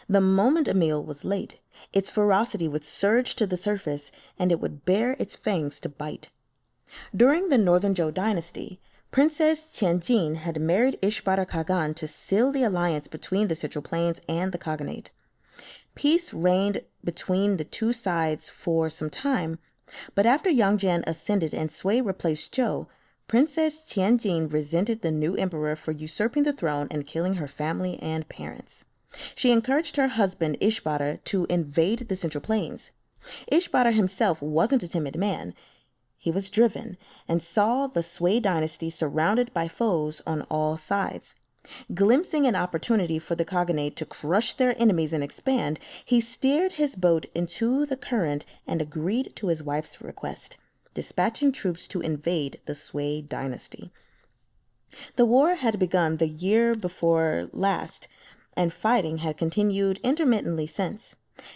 Speaker 1: The moment a meal was late, its ferocity would surge to the surface, and it would bare its fangs to bite. During the Northern Zhou dynasty, Princess Tianjin had married Ishbara Khagan to seal the alliance between the Central Plains and the Khaganate. Peace reigned between the two sides for some time, but after Yangjian ascended and Sui replaced Zhou, Princess Tianjin resented the new emperor for usurping the throne and killing her family and parents. She encouraged her husband Ishbara to invade the Central Plains. Ishbara himself wasn't a timid man. He was driven and saw the Sui dynasty surrounded by foes on all sides. Glimpsing an opportunity for the Khaganate to crush their enemies and expand, he steered his boat into the current and agreed to his wife's request, dispatching troops to invade the Sui dynasty. The war had begun the year before last, and fighting had continued intermittently since.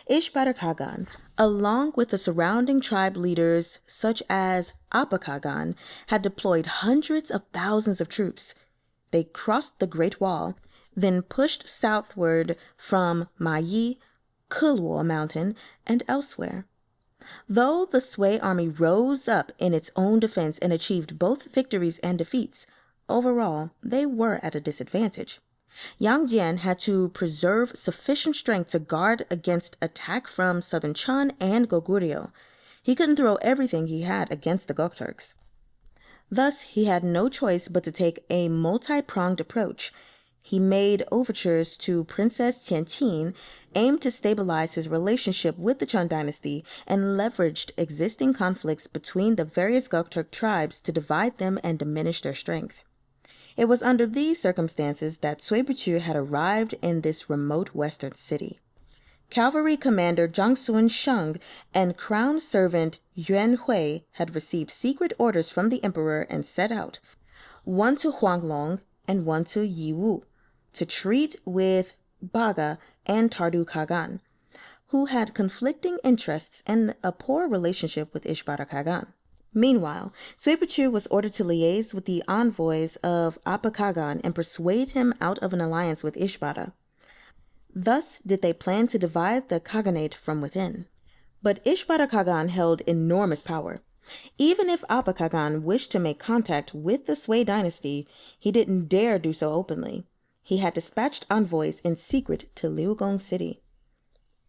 Speaker 1: Ishbadar Khagan, along with the surrounding tribe leaders such as Appa Khagan, had deployed hundreds of thousands of troops. They crossed the Great Wall, then pushed southward from Mayi, Kulwo Mountain, and elsewhere. Though the Sui army rose up in its own defense and achieved both victories and defeats, overall they were at a disadvantage. Yang Jian had to preserve sufficient strength to guard against attack from southern Chun and Goguryeo. He couldn't throw everything he had against the Gokturks. Thus, he had no choice but to take a multi-pronged approach. He made overtures to Princess Tianqin, aimed to stabilize his relationship with the Chun dynasty, and leveraged existing conflicts between the various Gokturk tribes to divide them and diminish their strength. It was under these circumstances that Sui Buchu had arrived in this remote western city. Cavalry commander Zhang Sun Sheng and crown servant Yuan Hui had received secret orders from the emperor and set out, one to Huanglong and one to Yiwu, to treat with Baga and Tardu Khagan, who had conflicting interests and a poor relationship with Ishbadar Khagan. Meanwhile, Sui Buchu was ordered to liaise with the envoys of Appa Khagan and persuade him out of an alliance with Ishbadar. Thus did they plan to divide the Khaganate from within. But Ishbadar Khagan held enormous power. Even if Appa Khagan wished to make contact with the Sui dynasty, he didn't dare do so openly. He had dispatched envoys in secret to Liugong City.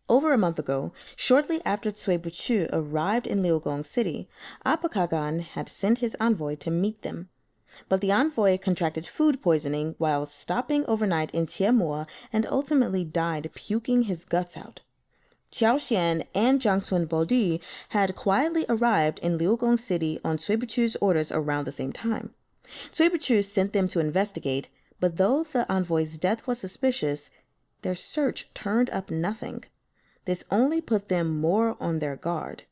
Speaker 1: Over a month ago, shortly after Sui Buchu arrived in Liugong City, Appa Khagan had sent his envoy to meet them. But the envoy contracted food poisoning while stopping overnight in Chiemua and ultimately died puking his guts out. Xiao Xian and Jiangsun Bodi had quietly arrived in Liugong City on Sui Buchu's orders around the same time. Sui Buchu sent them to investigate, but though the envoy's death was suspicious, their search turned up nothing. This only put them more on their guard.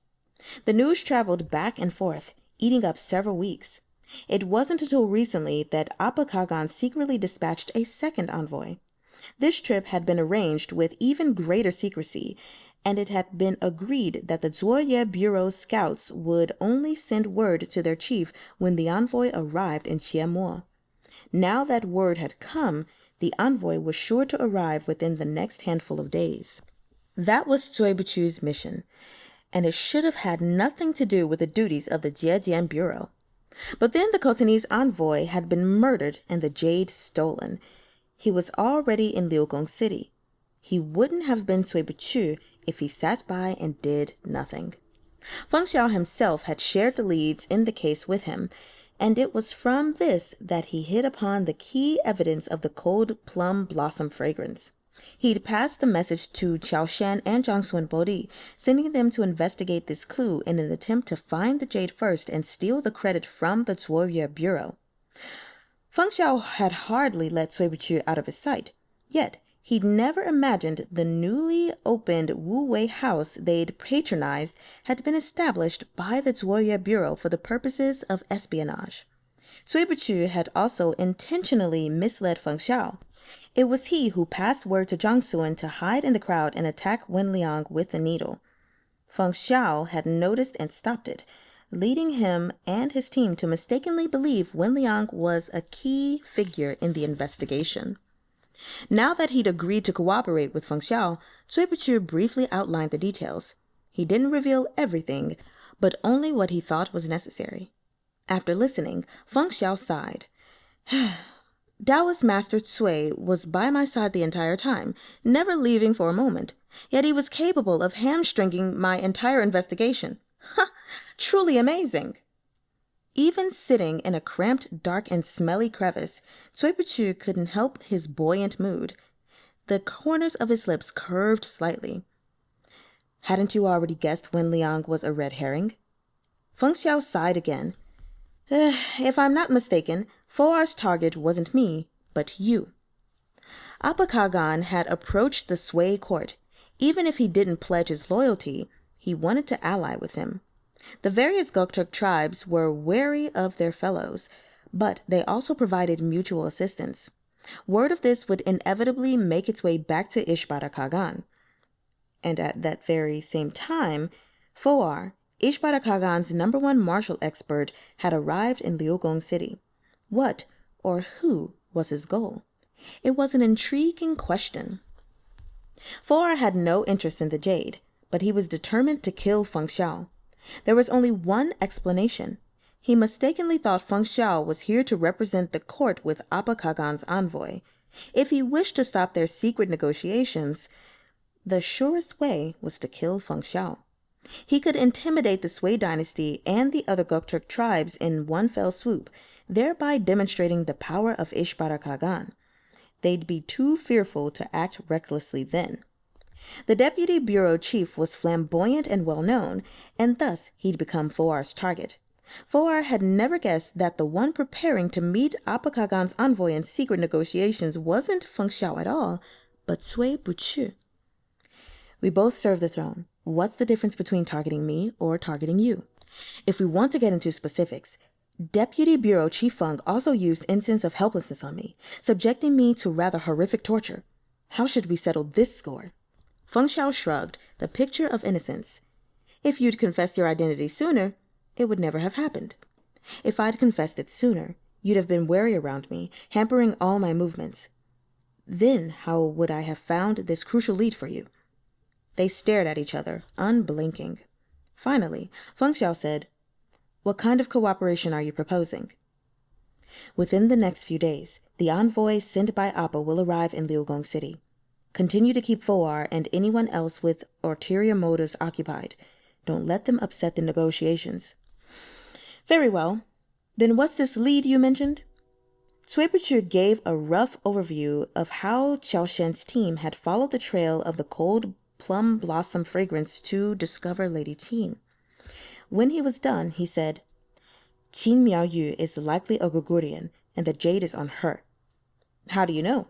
Speaker 1: The news traveled back and forth, eating up several weeks. It wasn't until recently that Appa Khagan secretly dispatched a second envoy. This trip had been arranged with even greater secrecy, and it had been agreed that the Zuoye Bureau's scouts would only send word to their chief when the envoy arrived in Chiemua. Now that word had come, the envoy was sure to arrive within the next handful of days. That was Sui Buchu's mission, and it should have had nothing to do with the duties of the Jiejian Bureau. But then the Khotanese envoy had been murdered and the jade stolen. He was already in Liugong City. He wouldn't have been Sui Buchu if he sat by and did nothing. Feng Xiao himself had shared the leads in the case with him, and it was from this that he hit upon the key evidence of the cold plum blossom fragrance. He'd passed the message to Xiao Shan and Jiangsun Bodi, sending them to investigate this clue in an attempt to find the jade first and steal the credit from the Zuoye Bureau. Feng Xiao had hardly let Sui Buchu out of his sight, yet he'd never imagined the newly opened Wu Wei house they'd patronized had been established by the Zuoye Bureau for the purposes of espionage. Sui Buchu had also intentionally misled Feng Xiao. It was he who passed word to Zhang Sun to hide in the crowd and attack Wen Liang with the needle. Feng Xiao had noticed and stopped it, leading him and his team to mistakenly believe Wen Liang was a key figure in the investigation. Now that he'd agreed to cooperate with Feng Xiao, Sui Buchu briefly outlined the details. He didn't reveal everything, but only what he thought was necessary. After listening, Feng Xiao sighed. Taoist Master Cui was by my side the entire time, never leaving for a moment, yet he was capable of hamstringing my entire investigation. Ha! Truly amazing! Even sitting in a cramped, dark, and smelly crevice, Sui Buchu couldn't help his buoyant mood. The corners of his lips curved slightly. Hadn't you already guessed Wen Liang was a red herring? Feng Xiao sighed again. If I'm not mistaken, Foar's target wasn't me, but you. Appa Kagan had approached the Sui court. Even if he didn't pledge his loyalty, he wanted to ally with him. The various Gokturk tribes were wary of their fellows, but they also provided mutual assistance. Word of this would inevitably make its way back to Ishbara Kagan. And at that very same time, Foar, Ishbara Kagan's #1 martial expert, had arrived in Liugong City. What, or who, was his goal? It was an intriguing question. Foar had no interest in the jade, but he was determined to kill Feng Xiao. There was only one explanation. He mistakenly thought Feng Xiao was here to represent the court with Appa Kagan's envoy. If he wished to stop their secret negotiations, the surest way was to kill Feng Xiao. He could intimidate the Sui dynasty and the other Gokturk tribes in one fell swoop, thereby demonstrating the power of Ishbara Kagan. They'd be too fearful to act recklessly then. The deputy bureau chief was flamboyant and well-known, and thus he'd become Foar's target. Foar had never guessed that the one preparing to meet Appa Kagan's envoy in secret negotiations wasn't Feng Xiao at all, but Sui Buchu. We both serve the throne. What's the difference between targeting me or targeting you? If we want to get into specifics, Deputy Bureau Chief Feng also used incense of helplessness on me, subjecting me to rather horrific torture. How should we settle this score? Feng Xiao shrugged, the picture of innocence. If you'd confessed your identity sooner, it would never have happened. If I'd confessed it sooner, you'd have been wary around me, hampering all my movements. Then how would I have found this crucial lead for you? They stared at each other, unblinking. Finally, Feng Xiao said, "What kind of cooperation are you proposing?" "Within the next few days, the envoy sent by Appa will arrive in Liugong City. Continue to keep Foar and anyone else with ulterior motives occupied. Don't let them upset the negotiations." "Very well. Then what's this lead you mentioned?" Sui Buchu gave a rough overview of how Qiao Shen's team had followed the trail of the cold plum blossom fragrance to discover Lady Qin. When he was done, he said, "Qin Miaoyu is likely a Gregorian, and the jade is on her." "How do you know?"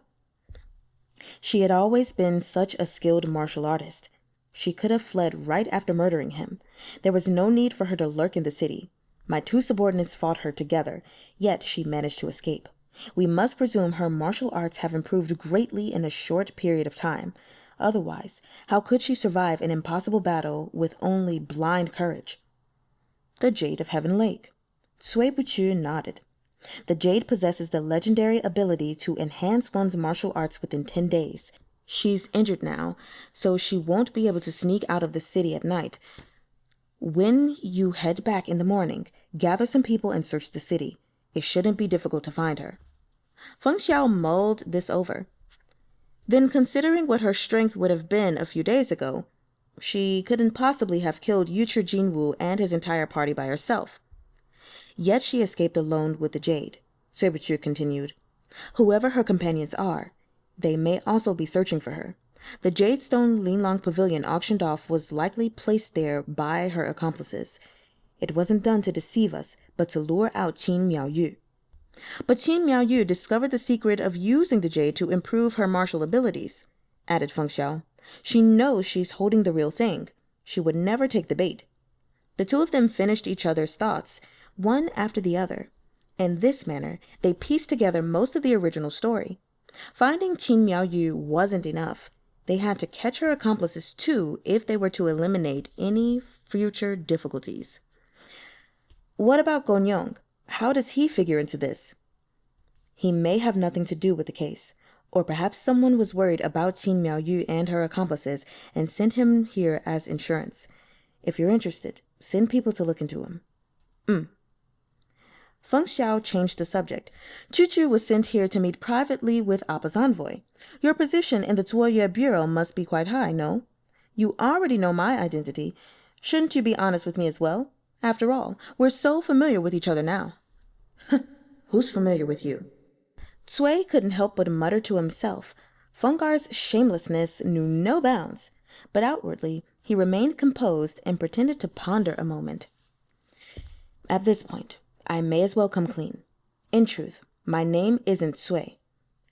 Speaker 1: "She had always been such a skilled martial artist. She could have fled right after murdering him. There was no need for her to lurk in the city. My 2 subordinates fought her together, yet she managed to escape. We must presume her martial arts have improved greatly in a short period of time. Otherwise, how could she survive an impossible battle with only blind courage?" "The Jade of Heaven Lake." Sui Buchu nodded. "The jade possesses the legendary ability to enhance one's martial arts within 10 days. She's injured now, so she won't be able to sneak out of the city at night. When you head back in the morning, gather some people and search the city. It shouldn't be difficult to find her." Feng Xiao mulled this over. Then, considering what her strength would have been a few days ago, she couldn't possibly have killed Yuchi Jinwu and his entire party by herself. Yet she escaped alone with the jade, Sui Buchu continued. "Whoever her companions are, they may also be searching for her. The Jadestone Linlong Pavilion auctioned off was likely placed there by her accomplices. It wasn't done to deceive us, but to lure out Qin Miaoyu." "But Qin Miaoyu discovered the secret of using the jade to improve her martial abilities," added Feng Xiao. "She knows she's holding the real thing. She would never take the bait." The two of them finished each other's thoughts, one after the other. In this manner, they pieced together most of the original story. Finding Qin Miaoyu wasn't enough. They had to catch her accomplices too if they were to eliminate any future difficulties. "What about Gonyong? How does he figure into this?" "He may have nothing to do with the case. Or perhaps someone was worried about Qin Miaoyu and her accomplices and sent him here as insurance. If you're interested, send people to look into him." Feng Xiao changed the subject. "Chu was sent here to meet privately with Appa's envoy. Your position in the Zuoyue Bureau must be quite high, no? You already know my identity. Shouldn't you be honest with me as well? After all, we're so familiar with each other now." "Who's familiar with you?" Cui couldn't help but mutter to himself. Fungar's shamelessness knew no bounds, but outwardly he remained composed and pretended to ponder a moment. "At this point, I may as well come clean. In truth, my name isn't Cui.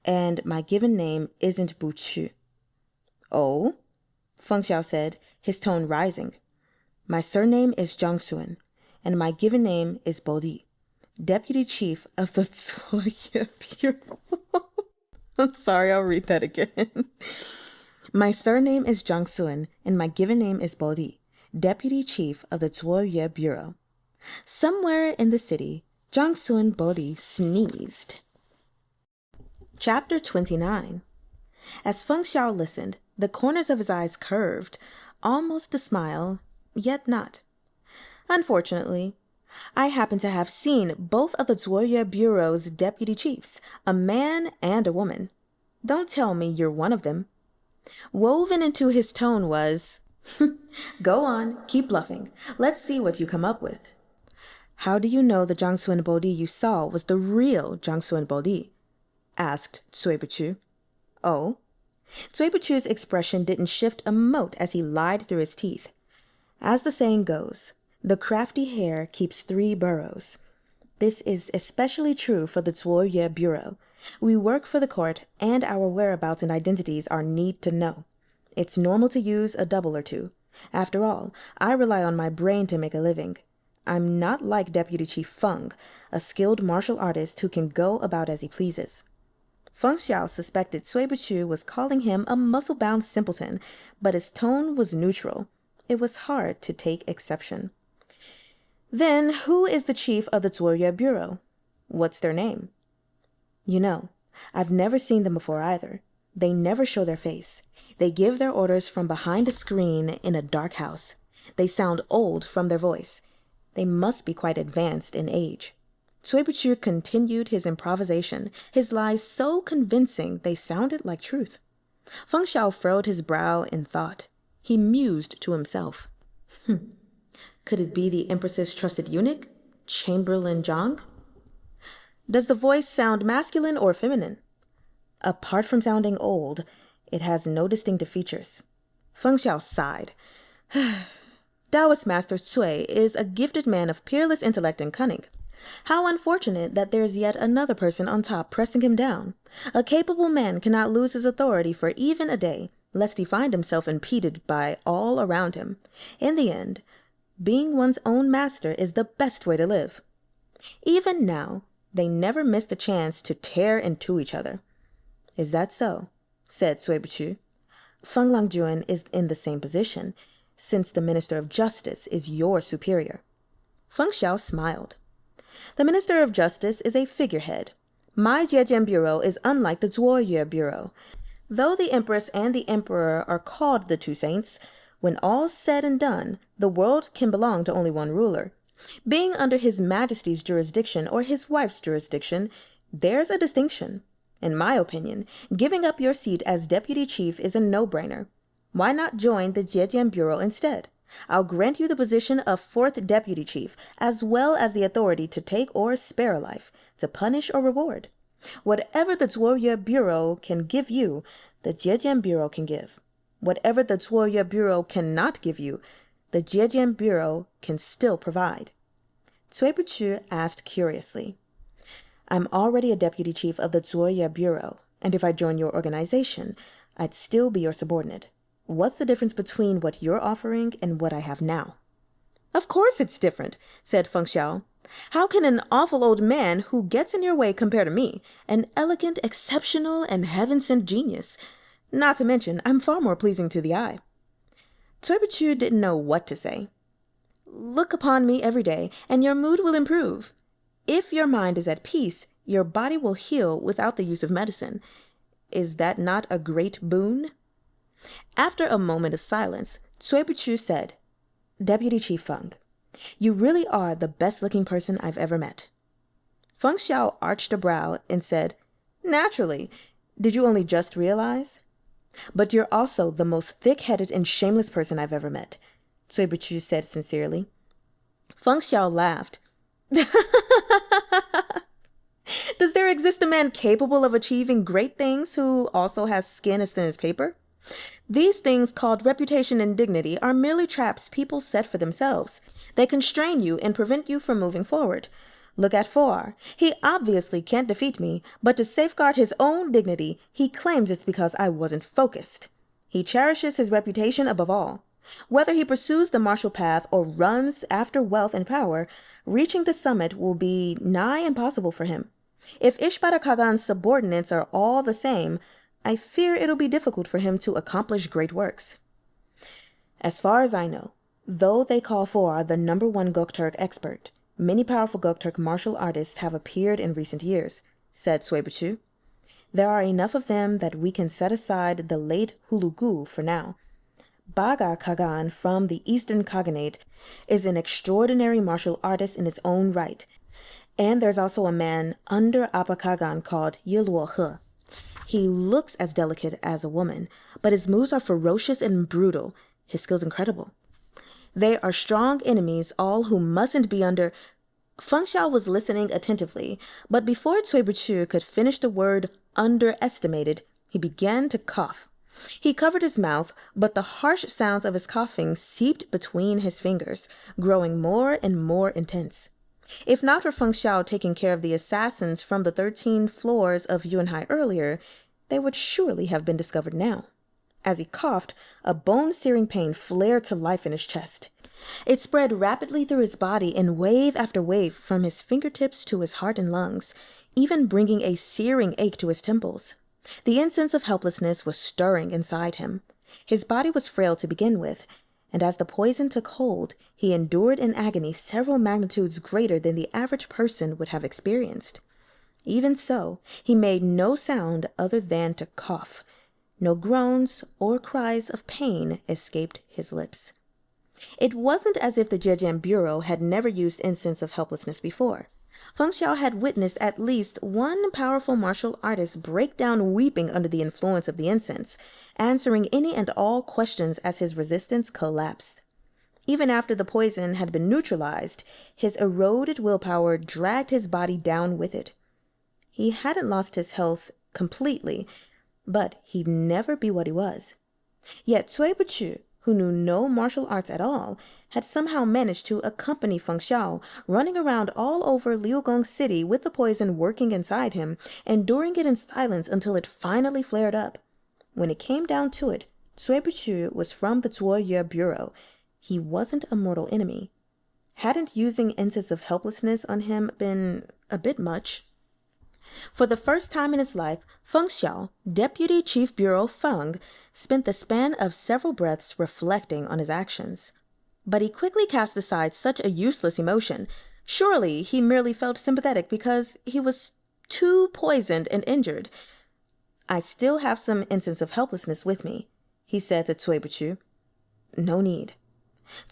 Speaker 1: and my given name isn't Buchu. Oh? Feng Xiao said, his tone rising. My surname is Jiangsuan, and my given name is Bodi, Deputy Chief of the Zuoye Bureau. I'm sorry, I'll read that again. My surname is Jiangsuan, and my given name is Bodi, Deputy Chief of the Zuoye Bureau. Somewhere in the city, Jiangsuan Bodi sneezed. Chapter 29. As Feng Xiao listened, the corners of his eyes curved, almost a smile, yet not. Unfortunately, I happen to have seen both of the Zuoye Bureau's deputy chiefs, a man and a woman. Don't tell me you're one of them. Woven into his tone was, Go on, keep bluffing. Let's see what you come up with. How do you know the Jiangsuan Bodi you saw was the real Jiangsuan Bodi? Asked Cui Buchu. Oh? Cui Buchu's expression didn't shift a mote as he lied through his teeth. As the saying goes, the crafty hare keeps 3 burrows. This is especially true for the Zuoye Bureau. We work for the court, and our whereabouts and identities are need to know. It's normal to use a double or two. After all, I rely on my brain to make a living. I'm not like Deputy Chief Feng, a skilled martial artist who can go about as he pleases. Feng Xiao suspected Cui Buchu was calling him a muscle-bound simpleton, but his tone was neutral. It was hard to take exception. Then, who is the chief of the Zuoye Bureau? What's their name? You know, I've never seen them before either. They never show their face. They give their orders from behind a screen in a dark house. They sound old from their voice. They must be quite advanced in age. Cui Buchu continued his improvisation, his lies so convincing they sounded like truth. Feng Xiao furrowed his brow in thought. He mused to himself. Could it be the Empress's trusted eunuch, Chamberlain Zhang? Does the voice sound masculine or feminine? Apart from sounding old, it has no distinctive features. Feng Xiao sighed. Taoist Master Cui is a gifted man of peerless intellect and cunning. How unfortunate that there's yet another person on top pressing him down. A capable man cannot lose his authority for even a day, lest he find himself impeded by all around him. In the end, being one's own master is the best way to live. Even now, they never miss the chance to tear into each other. Is that so? Said Cui Buchu. Feng Langjuan is in the same position, since the Minister of Justice is your superior. Feng Xiao smiled. The Minister of Justice is a figurehead. My Jiejian Bureau is unlike the Zuoye Bureau. Though the Empress and the Emperor are called the two saints, when all's said and done, the world can belong to only one ruler. Being under His Majesty's jurisdiction or his wife's jurisdiction, there's a distinction. In my opinion, giving up your seat as deputy chief is a no-brainer. Why not join the Jiejian Bureau instead? I'll grant you the position of 4th deputy chief, as well as the authority to take or spare a life, to punish or reward. Whatever the Zuoye Bureau can give you, the Jiejian Bureau can give. Whatever the Zuoye Bureau cannot give you, the Jiejian Bureau can still provide. Cui Buchu asked curiously. I'm already a deputy chief of the Zuoye Bureau, and if I join your organization, I'd still be your subordinate. What's the difference between what you're offering and what I have now? Of course it's different, said Feng Xiao. How can an awful old man who gets in your way compare to me, an elegant, exceptional, and heaven-sent genius? Not to mention, I'm far more pleasing to the eye. Cui Buchu didn't know what to say. Look upon me every day, and your mood will improve. If your mind is at peace, your body will heal without the use of medicine. Is that not a great boon? After a moment of silence, Cui Buchu said, Deputy Chief Feng, you really are the best-looking person I've ever met. Feng Xiao arched a brow and said, Naturally. Did you only just realize? But you're also the most thick-headed and shameless person I've ever met, Cui Buchu said sincerely. Feng Xiao laughed. Does there exist a man capable of achieving great things who also has skin as thin as paper? These things called reputation and dignity are merely traps people set for themselves. They constrain you and prevent you from moving forward. Look at Four. He obviously can't defeat me, but to safeguard his own dignity, he claims it's because I wasn't focused. He cherishes his reputation above all. Whether he pursues the martial path or runs after wealth and power, reaching the summit will be nigh impossible for him. If Ishbara Kagan's subordinates are all the same, I fear it'll be difficult for him to accomplish great works. As far as I know, though they call Four the #1 Gokturk expert, many powerful Gokturk martial artists have appeared in recent years, said Suebuchu. There are enough of them that we can set aside the late Hulugu for now. Baga Kagan from the Eastern Khaganate is an extraordinary martial artist in his own right, and there's also a man under Appa Kagan called Yiluo He. He looks as delicate as a woman, but his moves are ferocious and brutal, his skills incredible. They are strong enemies, all who mustn't be under... Feng Xiao was listening attentively, but before Cui Buchu could finish the word underestimated, he began to cough. He covered his mouth, but the harsh sounds of his coughing seeped between his fingers, growing more and more intense. If not for Feng Xiao taking care of the assassins from the 13 floors of Yunhai earlier, they would surely have been discovered now. As he coughed, a bone-searing pain flared to life in his chest. It spread rapidly through his body in wave after wave from his fingertips to his heart and lungs, even bringing a searing ache to his temples. The incense of helplessness was stirring inside him. His body was frail to begin with, and as the poison took hold, he endured an agony several magnitudes greater than the average person would have experienced. Even so, he made no sound other than to cough. No groans or cries of pain escaped his lips. It wasn't as if the Zhejiang Bureau had never used incense of helplessness before. Feng Xiao had witnessed at least one powerful martial artist break down weeping under the influence of the incense, answering any and all questions as his resistance collapsed. Even after the poison had been neutralized, his eroded willpower dragged his body down with it. He hadn't lost his health completely, but he'd never be what he was. Yet Cui Buchu, who knew no martial arts at all, had somehow managed to accompany Feng Xiao, running around all over Liugong City with the poison working inside him, enduring it in silence until it finally flared up. When it came down to it, Cui Buchu was from the Zuoyue Bureau. He wasn't a mortal enemy. Hadn't using incense of helplessness on him been a bit much? For the first time in his life, Feng Xiao, Deputy Chief Bureau Feng, spent the span of several breaths reflecting on his actions. But he quickly cast aside such a useless emotion. Surely he merely felt sympathetic because he was too poisoned and injured. "I still have some incense of helplessness with me," he said to Cui Buchu. "No need."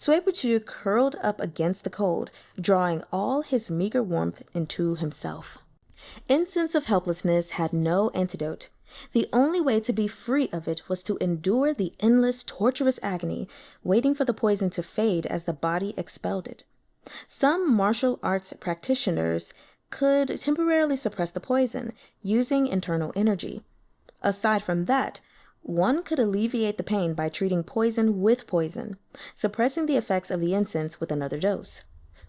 Speaker 1: Cui Buchu curled up against the cold, drawing all his meager warmth into himself. Incense of helplessness had no antidote. The only way to be free of it was to endure the endless, torturous agony, waiting for the poison to fade as the body expelled it. Some martial arts practitioners could temporarily suppress the poison, using internal energy. Aside from that, one could alleviate the pain by treating poison with poison, suppressing the effects of the incense with another dose.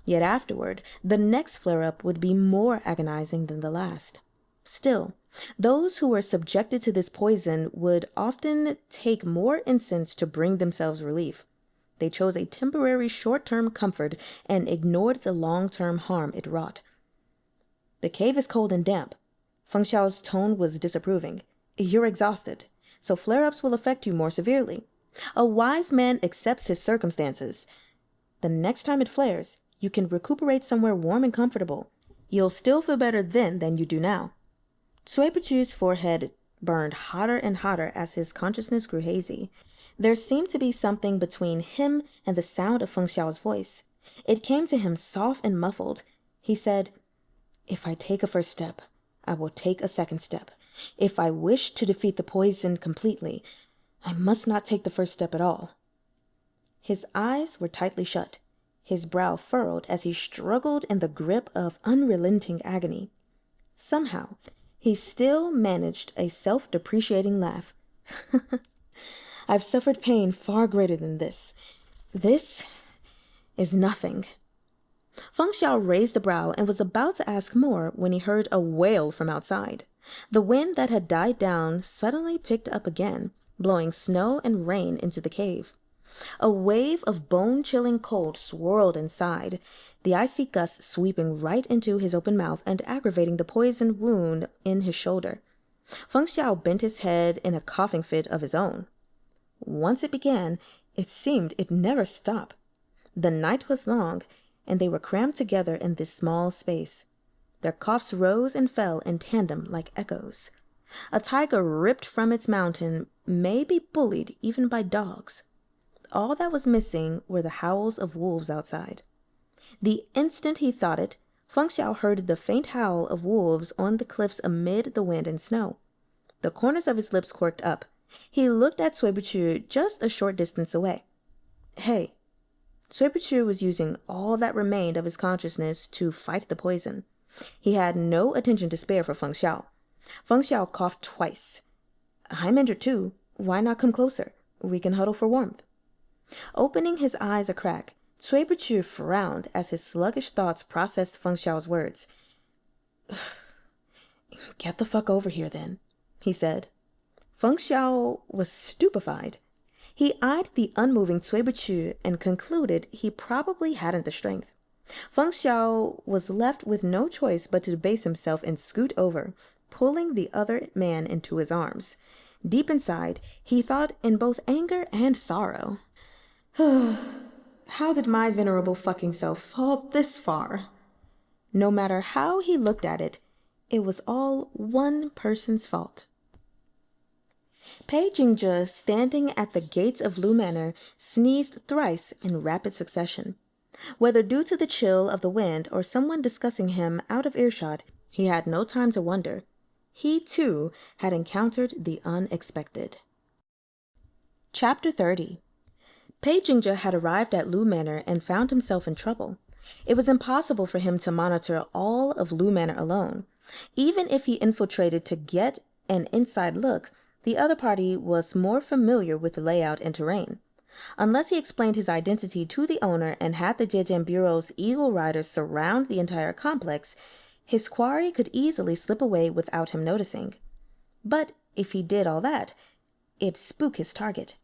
Speaker 1: Yet afterward, the next flare-up would be more agonizing than the last. Still, those who were subjected to this poison would often take more incense to bring themselves relief. They chose a temporary short-term comfort and ignored the long-term harm it wrought. "The cave is cold and damp." Feng Xiao's tone was disapproving. "You're exhausted, so flare-ups will affect you more severely. A wise man accepts his circumstances. The next time it flares, you can recuperate somewhere warm and comfortable. You'll still feel better then than you do now." Cui Buchu's forehead burned hotter and hotter as his consciousness grew hazy. There seemed to be something between him and the sound of Feng Xiao's voice. It came to him soft and muffled. He said, "If I take a first step, I will take a second step. If I wish to defeat the poison completely, I must not take the first step at all." His eyes were tightly shut. His brow furrowed as he struggled in the grip of unrelenting agony. Somehow, he still managed a self-depreciating laugh. "I've suffered pain far greater than this. This is nothing." Feng Xiao raised a brow and was about to ask more when he heard a wail from outside. The wind that had died down suddenly picked up again, blowing snow and rain into the cave. A wave of bone-chilling cold swirled inside, the icy gust sweeping right into his open mouth and aggravating the poison wound in his shoulder. Feng Xiao bent his head in a coughing fit of his own. Once it began, it seemed it'd never stop. The night was long, and they were crammed together in this small space. Their coughs rose and fell in tandem like echoes. A tiger ripped from its mountain may be bullied even by dogs. All that was missing were the howls of wolves outside. The instant he thought it, Feng Xiao heard the faint howl of wolves on the cliffs amid the wind and snow. The corners of his lips quirked up. He looked at Cui Buchu just a short distance away. Hey. Cui Buchu was using all that remained of his consciousness to fight the poison. He had no attention to spare for Feng Xiao. Feng Xiao coughed twice. I'm injured too. Why not come closer? We can huddle for warmth. Opening his eyes a crack, Cui Buchu frowned as his sluggish thoughts processed Feng Xiao's words. Get the fuck over here then, he said. Feng Xiao was stupefied. He eyed the unmoving Cui Buchu and concluded he probably hadn't the strength. Feng Xiao was left with no choice but to debase himself and scoot over, pulling the other man into his arms. Deep inside, he thought in both anger and sorrow. How did my venerable fucking self fall this far? No matter how he looked at it, it was all one person's fault. Pei Jingzhe, standing at the gates of Lu Manor, sneezed thrice in rapid succession. Whether due to the chill of the wind or someone discussing him out of earshot, he had no time to wonder. He, too, had encountered the unexpected. Chapter 30. Pei Jingzhe had arrived at Lu Manor and found himself in trouble. It was impossible for him to monitor all of Lu Manor alone. Even if he infiltrated to get an inside look, the other party was more familiar with the layout and terrain. Unless he explained his identity to the owner and had the Zhejian Bureau's Eagle Riders surround the entire complex, his quarry could easily slip away without him noticing. But if he did all that, it'd spook his target.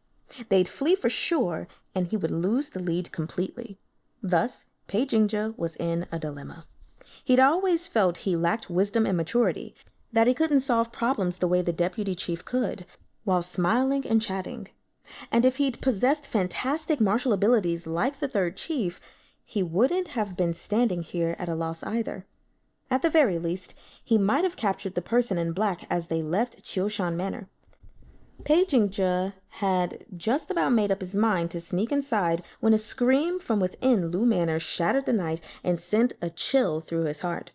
Speaker 1: They'd flee for sure, and he would lose the lead completely. Thus, Pei Jingzhe was in a dilemma. He'd always felt he lacked wisdom and maturity, that he couldn't solve problems the way the deputy chief could, while smiling and chatting. And if he'd possessed fantastic martial abilities like the third chief, he wouldn't have been standing here at a loss either. At the very least, he might have captured the person in black as they left Qiushan Manor. Pei Jingzhe had just about made up his mind to sneak inside when a scream from within Lu Manor shattered the night and sent a chill through his heart.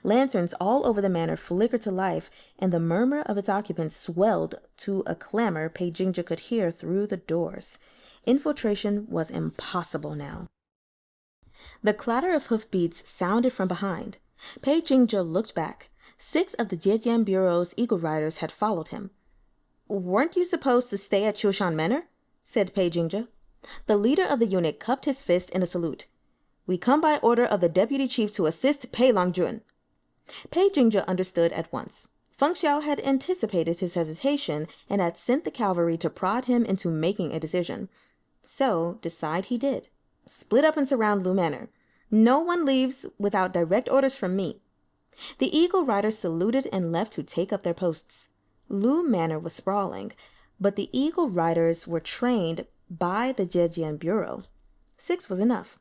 Speaker 1: Lanterns all over the manor flickered to life, and the murmur of its occupants swelled to a clamor Pei Jingzhe could hear through the doors. Infiltration was impossible now. The clatter of hoofbeats sounded from behind. Pei Jingzhe looked back. 6 of the Zhejian Bureau's Eagle Riders had followed him. "Weren't you supposed to stay at Qiushan Manor?" said Pei Jingzhe. The leader of the unit cupped his fist in a salute. "We come by order of the deputy chief to assist Pei Longjun." Pei Jingzhe understood at once. Feng Xiao had anticipated his hesitation and had sent the cavalry to prod him into making a decision. So, decide he did. Split up and surround Lu Manor. No one leaves without direct orders from me. The Eagle Riders saluted and left to take up their posts. Lu Manor was sprawling, but the Eagle Riders were trained by the Zhejian Bureau. 6 was enough.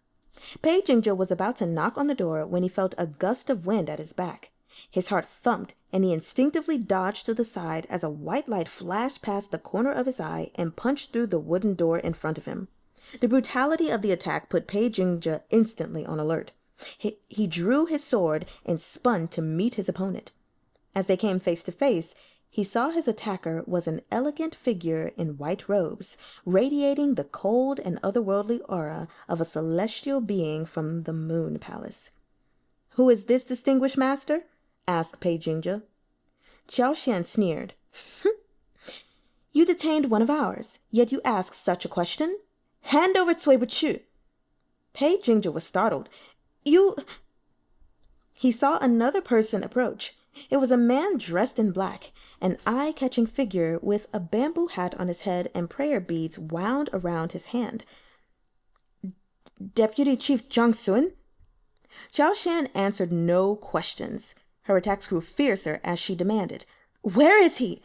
Speaker 1: Pei Jingzhe was about to knock on the door when he felt a gust of wind at his back. His heart thumped, and he instinctively dodged to the side as a white light flashed past the corner of his eye and punched through the wooden door in front of him. The brutality of the attack put Pei Jingzhe instantly on alert. He drew his sword and spun to meet his opponent. As they came face to face, he saw his attacker was an elegant figure in white robes, radiating the cold and otherworldly aura of a celestial being from the Moon Palace. "Who is this distinguished master?" asked Pei Jingzhe. Qiao Xian sneered. "You detained one of ours, yet you ask such a question? Hand over Cui Buchu." Pei Jingzhe was startled. You... He saw another person approach. It was a man dressed in black, an eye-catching figure with a bamboo hat on his head and prayer beads wound around his hand. Deputy Chief Jiang Sun? Xiao Shan answered no questions. Her attacks grew fiercer as she demanded, "Where is he?"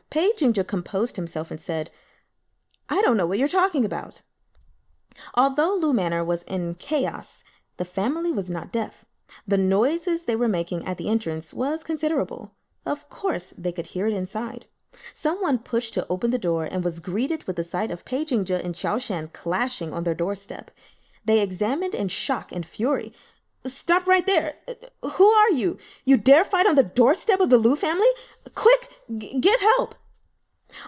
Speaker 1: Pei Jingzhe composed himself and said, "I don't know what you're talking about." Although Lu Manor was in chaos, the family was not deaf. The noises they were making at the entrance was considerable. Of course, they could hear it inside. Someone pushed to open the door and was greeted with the sight of Pei Jingzhe and Xiao Shan clashing on their doorstep. They examined in shock and fury. "Stop right there! Who are you? You dare fight on the doorstep of the Lu family? Quick, get help!"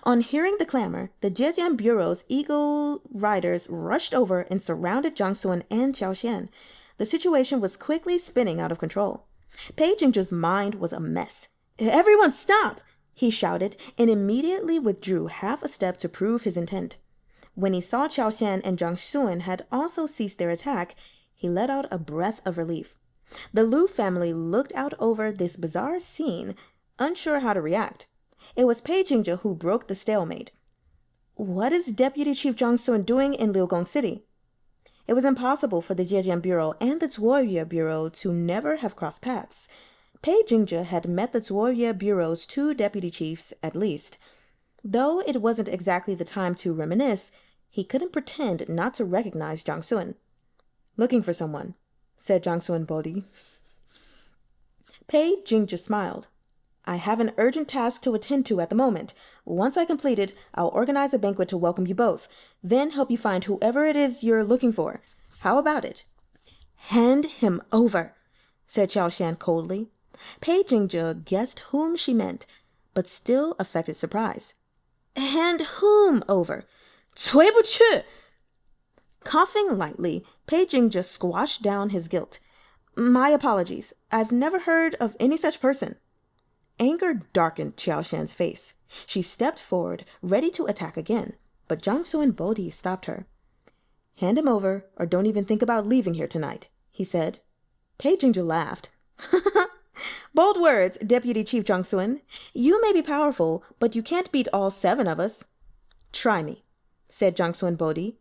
Speaker 1: On hearing the clamor, the Zhejiang Bureau's eagle riders rushed over and surrounded Jiang Sun and Xiao Xian. The situation was quickly spinning out of control. Pei Jingzhe's mind was a mess. "Everyone stop!" he shouted, and immediately withdrew half a step to prove his intent. When he saw Xiao Xian and Jiang Sun had also ceased their attack, he let out a breath of relief. The Lu family looked out over this bizarre scene, unsure how to react. It was Pei Jingzhe who broke the stalemate. "What is Deputy Chief Jiang Sun doing in Liugong City?" It was impossible for the Zhejiang Bureau and the Zuoyue Bureau to never have crossed paths. Pei Jingzhe had met the Zuoyue Bureau's 2 deputy chiefs, at least. Though it wasn't exactly the time to reminisce, he couldn't pretend not to recognize Jiang Sun. "Looking for someone," said Jiang Sun Bodhi. Pei Jingzhe smiled. "I have an urgent task to attend to at the moment. Once I complete it, I'll organize a banquet to welcome you both, then help you find whoever it is you're looking for. How about it?" "Hand him over," said Xiao Shan coldly. Pei Jingzhe guessed whom she meant, but still affected surprise. "Hand whom over?" "Cui bu qu!" Coughing lightly, Pei Jingzhe squashed down his guilt. "My apologies. I've never heard of any such person." Anger darkened Xiao Shan's face. She stepped forward, ready to attack again, but Jiang Sun Bodhi stopped her. "Hand him over, or don't even think about leaving here tonight," he said. Pei Jingzhe laughed. "Bold words, Deputy Chief Jiang Sun. You may be powerful, but you can't beat all 7 of us." "Try me," said Jiang Sun Bodhi.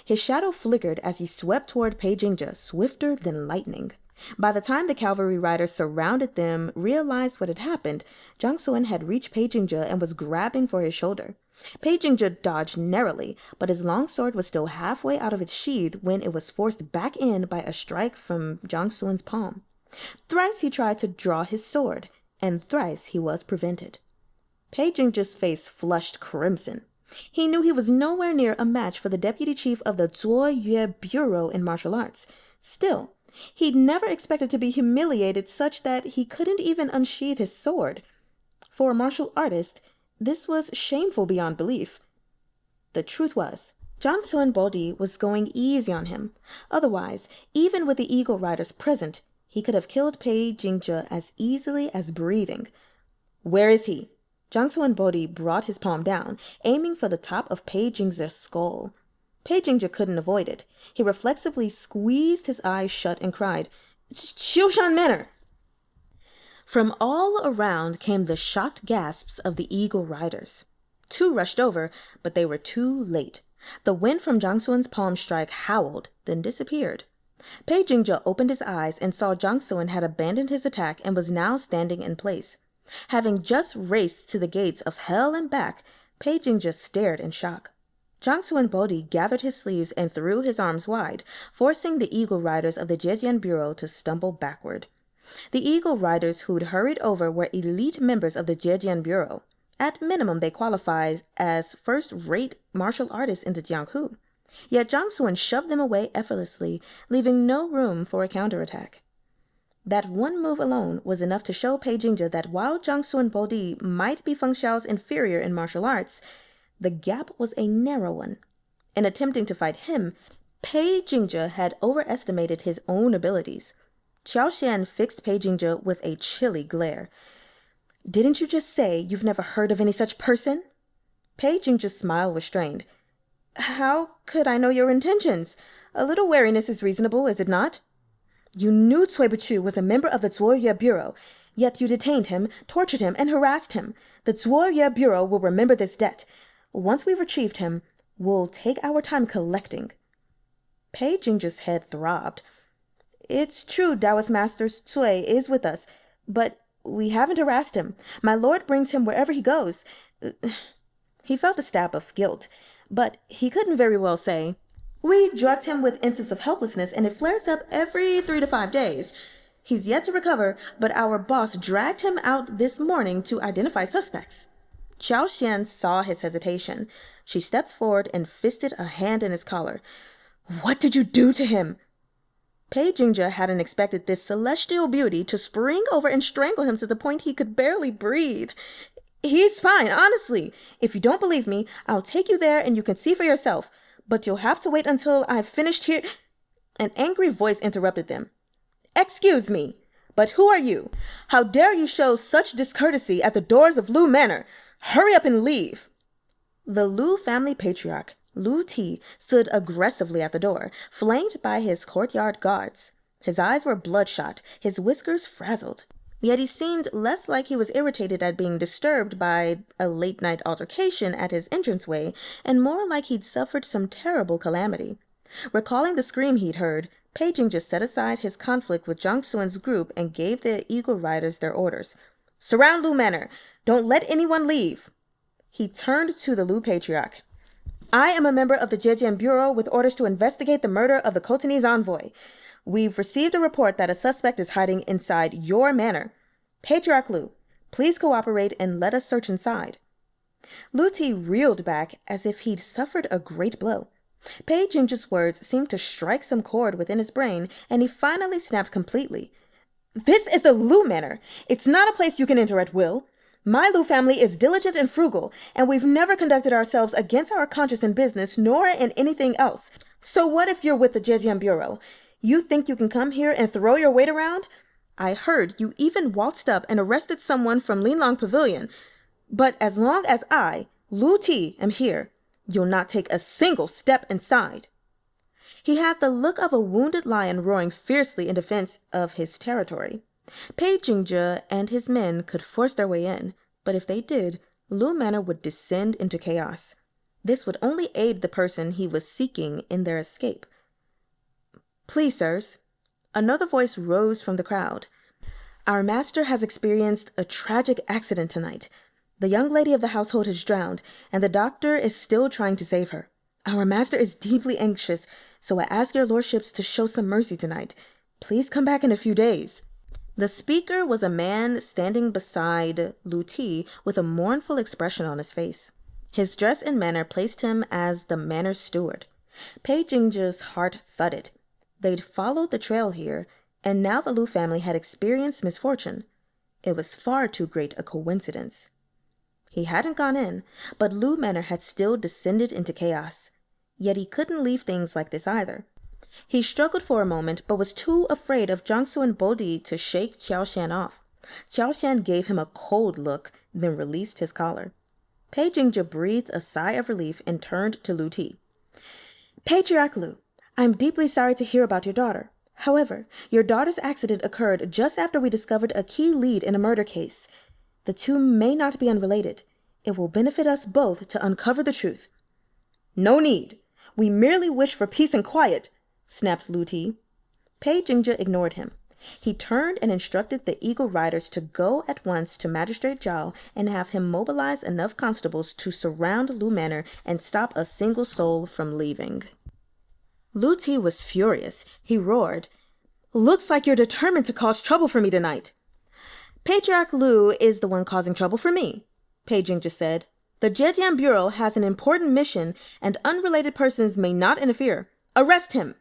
Speaker 1: His shadow flickered as he swept toward Pei Jingzhe, swifter than lightning. By the time the cavalry riders surrounded them realized what had happened, Jiang Sun had reached Pei Jingzhe and was grabbing for his shoulder. Pei Jingzhe dodged narrowly, but his long sword was still halfway out of its sheath when it was forced back in by a strike from Jiang Sun's palm. Thrice he tried to draw his sword, and thrice he was prevented. Pei Jingzhe's face flushed crimson. He knew he was nowhere near a match for the deputy chief of the Zuoyue Bureau in martial arts. Still, he'd never expected to be humiliated such that he couldn't even unsheath his sword. For a martial artist, this was shameful beyond belief. The truth was, Jiang Sun Bodhi was going easy on him. Otherwise, even with the eagle riders present, he could have killed Pei Jingzhe as easily as breathing. "Where is he?" Jiang Sun Bodhi brought his palm down, aiming for the top of Pei Jingzhe's skull. Pei Jingzhe couldn't avoid it. He reflexively squeezed his eyes shut and cried, "Xiushan Manor!" From all around came the shocked gasps of the eagle riders. 2 rushed over, but they were too late. The wind from Jiang Sun's palm strike howled, then disappeared. Pei Jingzhe opened his eyes and saw Jiang Sun had abandoned his attack and was now standing in place. Having just raced to the gates of hell and back, Pei Jingzhe stared in shock. Jiang Sun Bodhi gathered his sleeves and threw his arms wide, forcing the eagle riders of the Zhejiang Bureau to stumble backward. The eagle riders who'd hurried over were elite members of the Zhejiang Bureau. At minimum, they qualified as first-rate martial artists in the Jianghu. Yet Jiang Sun shoved them away effortlessly, leaving no room for a counterattack. That one move alone was enough to show Pei Jingzhe that while Jiang Sun Bodhi might be Feng Xiao's inferior in martial arts, the gap was a narrow one. In attempting to fight him, Pei Jingzhe had overestimated his own abilities. Xiao Xian fixed Pei Jingzhe with a chilly glare. "Didn't you just say you've never heard of any such person?" Pei Jingzhe's smile was strained. "How could I know your intentions? A little wariness is reasonable, is it not?" You knew Cui Bichu was a member of the Zuoyue Bureau, yet you detained him, tortured him, and harassed him. The Zuoyue Bureau will remember this debt. Once we've retrieved him, we'll take our time collecting. Pei Jingzhi's head throbbed. It's true Taoist Master Cui is with us, but we haven't harassed him. My lord brings him wherever he goes. He felt a stab of guilt, but he couldn't very well say. We drugged him with instances of helplessness, and it flares up every 3 to 5 days. He's yet to recover, but our boss dragged him out this morning to identify suspects. Qiao Xian saw his hesitation. She stepped forward and fisted a hand in his collar. What did you do to him? Pei Jingzhi hadn't expected this celestial beauty to spring over and strangle him to the point he could barely breathe. He's fine, honestly. If you don't believe me, I'll take you there and you can see for yourself. But you'll have to wait until I've finished here. An angry voice interrupted them. Excuse me, but who are you? How dare you show such discourtesy at the doors of Lu Manor? Hurry up and leave. The Lu family patriarch, Lu Ti, stood aggressively at the door, flanked by his courtyard guards. His eyes were bloodshot, his whiskers frazzled. Yet he seemed less like he was irritated at being disturbed by a late-night altercation at his entranceway, and more like he'd suffered some terrible calamity. Recalling the scream he'd heard, Pei Jingzhi just set aside his conflict with Zhang Suan's group and gave the Eagle Riders their orders. Surround Lu Manor! Don't let anyone leave! He turned to the Lu Patriarch. I am a member of the Zhejian Bureau with orders to investigate the murder of the Cotonese envoy. We've received a report that a suspect is hiding inside your manor. Patriarch Lu, please cooperate and let us search inside. Lu Ti reeled back as if he'd suffered a great blow. Pei Jingzhi's words seemed to strike some chord within his brain, and he finally snapped completely. This is the Lu Manor. It's not a place you can enter at will. My Lu family is diligent and frugal, and we've never conducted ourselves against our conscience in business nor in anything else. So what if you're with the Zhejian Bureau? You think you can come here and throw your weight around? I heard you even waltzed up and arrested someone from Linlong Pavilion. But as long as I, Lu Ti, am here, you'll not take a single step inside. He had the look of a wounded lion roaring fiercely in defense of his territory. Pei Jingzhi and his men could force their way in, but if they did, Lu Manor would descend into chaos. This would only aid the person he was seeking in their escape. Please, sirs. Another voice rose from the crowd. Our master has experienced a tragic accident tonight. The young lady of the household has drowned, and the doctor is still trying to save her. Our master is deeply anxious, so I ask your lordships to show some mercy tonight. Please come back in a few days. The speaker was a man standing beside Lu Ti with a mournful expression on his face. His dress and manner placed him as the manor's steward. Pei Jingzhi's heart thudded. They'd followed the trail here, and now the Lu family had experienced misfortune. It was far too great a coincidence. He hadn't gone in, but Lu Manor had still descended into chaos. Yet he couldn't leave things like this either. He struggled for a moment, but was too afraid of Jiangsu and Bodi to shake Qiao Xian off. Qiao Xian gave him a cold look, then released his collar. Pei Jingzhi breathed a sigh of relief and turned to Lu Ti. Patriarch Lu, I'm deeply sorry to hear about your daughter. However, your daughter's accident occurred just after we discovered a key lead in a murder case. The two may not be unrelated. It will benefit us both to uncover the truth. No need. We merely wish for peace and quiet, snapped Lu Ti. Pei Jingzhi ignored him. He turned and instructed the Eagle Riders to go at once to Magistrate Zhao and have him mobilize enough constables to surround Lu Manor and stop a single soul from leaving. Lu Ti was furious. He roared, Looks like you're determined to cause trouble for me tonight. Patriarch Lu is the one causing trouble for me, Pei Jingzhi said. The Zhejian Bureau has an important mission and unrelated persons may not interfere. Arrest him!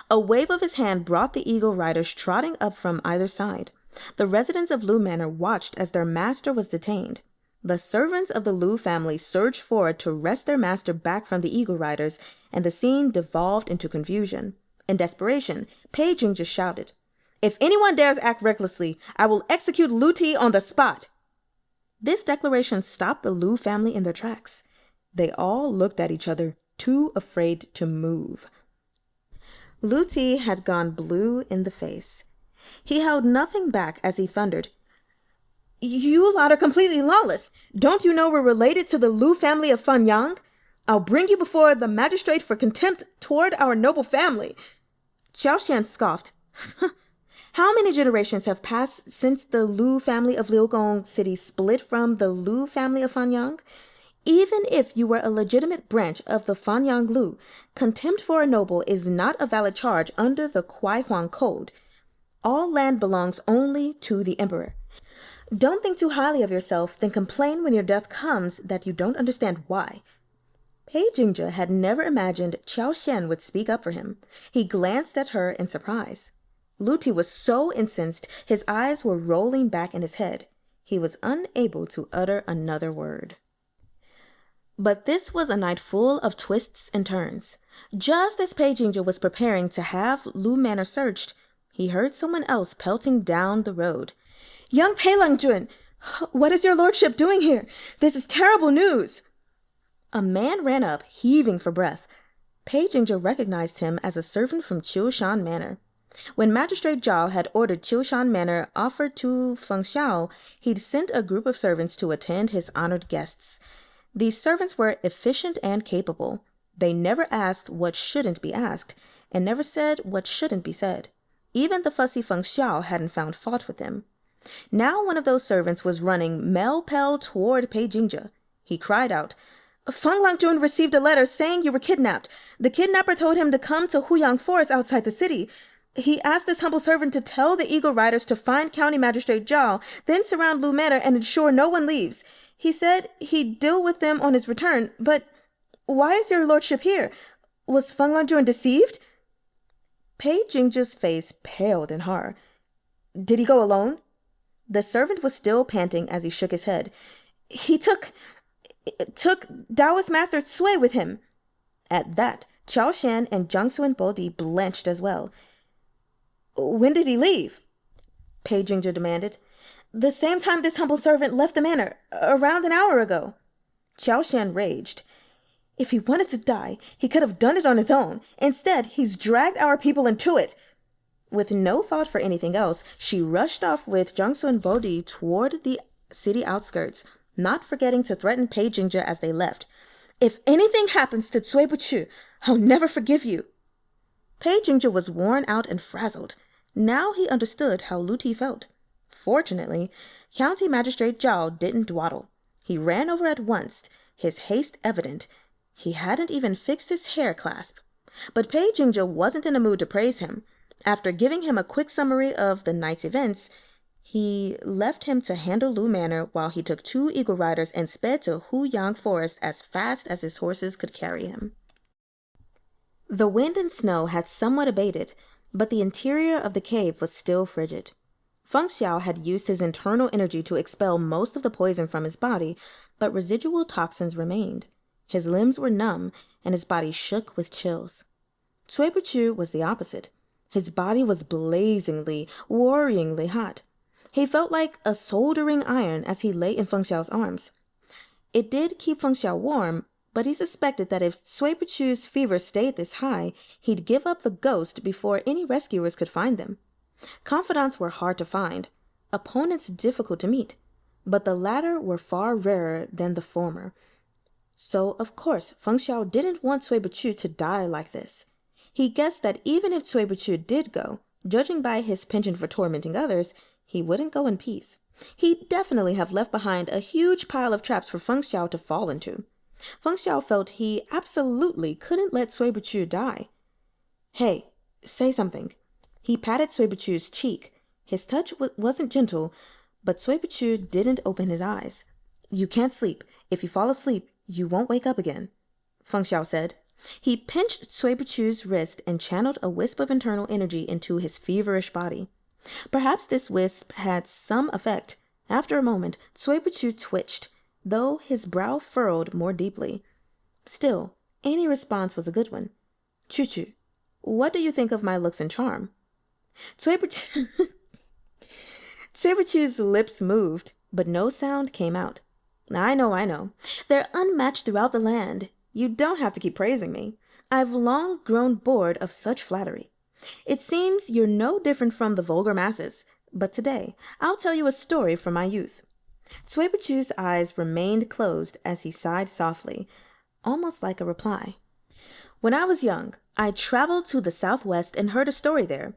Speaker 1: A wave of his hand brought the Eagle Riders trotting up from either side. The residents of Lu Manor watched as their master was detained. The servants of the Lu family surged forward to wrest their master back from the Eagle Riders, and the scene devolved into confusion. In desperation, Pei Jingzhi shouted, If anyone dares act recklessly, I will execute Lu Ti on the spot. This declaration stopped the Lu family in their tracks. They all looked at each other, too afraid to move. Lu Ti had gone blue in the face. He held nothing back as he thundered, "You lot are completely lawless. Don't you know we're related to the Lu family of Fan Yang? I'll bring you before the magistrate for contempt toward our noble family." Xiaoshan scoffed. How many generations have passed since the Lu family of Liugong City split from the Lu family of Fanyang? Even if you were a legitimate branch of the Fanyang Lu, contempt for a noble is not a valid charge under the Kwai Huang Code. All land belongs only to the emperor. Don't think too highly of yourself, then complain when your death comes that you don't understand why. Pei Jingzhe had never imagined Qiao Xian would speak up for him. He glanced at her in surprise. Lu Ti was so incensed, his eyes were rolling back in his head. He was unable to utter another word. But this was a night full of twists and turns. Just as Pei Jingzhe was preparing to have Lu Manor searched, he heard someone else pelting down the road. "Young Pei Langjun, what is your lordship doing here? This is terrible news." A man ran up, heaving for breath. Pei Jingzhe recognized him as a servant from Qiushan Manor. When Magistrate Zhao had ordered Qiushan Manor offered to Feng Xiao, he'd sent a group of servants to attend his honored guests. These servants were efficient and capable. They never asked what shouldn't be asked, and never said what shouldn't be said. Even the fussy Feng Xiao hadn't found fault with them. Now one of those servants was running mel-pel toward Pei Jingzhe. He cried out, "Feng Langjun received a letter saying you were kidnapped. The kidnapper told him to come to Huyang Forest outside the city. He asked this humble servant to tell the Eagle Riders to find County Magistrate Zhao, then surround Lu Manor and ensure no one leaves. He said he'd deal with them on his return, but why is your lordship here? Was Feng Langjun deceived?" Pei Jingzhe's face paled in horror. "Did he go alone?" The servant was still panting as he shook his head. "He took Taoist Master Cui with him." At that, Qiao Shan and Jiang Su and Bodi blanched as well. "When did he leave?" Pei Jingzhe demanded. "The same time this humble servant left the manor, around an hour ago." Qiao Shan raged. "If he wanted to die, he could have done it on his own. Instead, he's dragged our people into it." With no thought for anything else, she rushed off with Jiang Su and Bodi toward the city outskirts, not forgetting to threaten Pei Jingzhe as they left. "If anything happens to Cui Buchu, I'll never forgive you." Pei Jingzhe was worn out and frazzled. Now he understood how Lu Ti felt. Fortunately, County Magistrate Zhao didn't dawdle. He ran over at once, his haste evident. He hadn't even fixed his hair clasp. But Pei Jingzhe wasn't in a mood to praise him. After giving him a quick summary of the night's events, he left him to handle Lu Manor while he took 2 eagle riders and sped to Huyang Forest as fast as his horses could carry him. The wind and snow had somewhat abated, but the interior of the cave was still frigid. Feng Xiao had used his internal energy to expel most of the poison from his body, but residual toxins remained. His limbs were numb, and his body shook with chills. Cui Buchu was the opposite. His body was blazingly, worryingly hot. He felt like a soldering iron as he lay in Feng Xiao's arms. It did keep Feng Xiao warm, but he suspected that if Cui Buchu's fever stayed this high, he'd give up the ghost before any rescuers could find them. Confidants were hard to find, opponents difficult to meet, but the latter were far rarer than the former. So, of course, Feng Xiao didn't want Cui Buchu to die like this. He guessed that even if Cui Buchu did go, judging by his penchant for tormenting others, he wouldn't go in peace. He'd definitely have left behind a huge pile of traps for Feng Xiao to fall into. Feng Xiao felt he absolutely couldn't let Cui Buchu die. "Hey, say something." He patted Cui Buchu's cheek. His touch wasn't gentle, but Cui Buchu didn't open his eyes. "You can't sleep. If you fall asleep, you won't wake up again," Feng Xiao said. He pinched Cui Buchu's wrist and channeled a wisp of internal energy into his feverish body. Perhaps this wisp had some effect. After a moment, Cui Buchu twitched, though his brow furrowed more deeply. Still, any response was a good one. "Chu-chu, what do you think of my looks and charm?" Cui Buchu's lips moved, but no sound came out. I know. They're unmatched throughout the land. You don't have to keep praising me. I've long grown bored of such flattery. It seems you're no different from the vulgar masses, but today I'll tell you a story from my youth." Cui Buchu's eyes remained closed as he sighed softly, almost like a reply. "When I was young, I traveled to the southwest and heard a story there.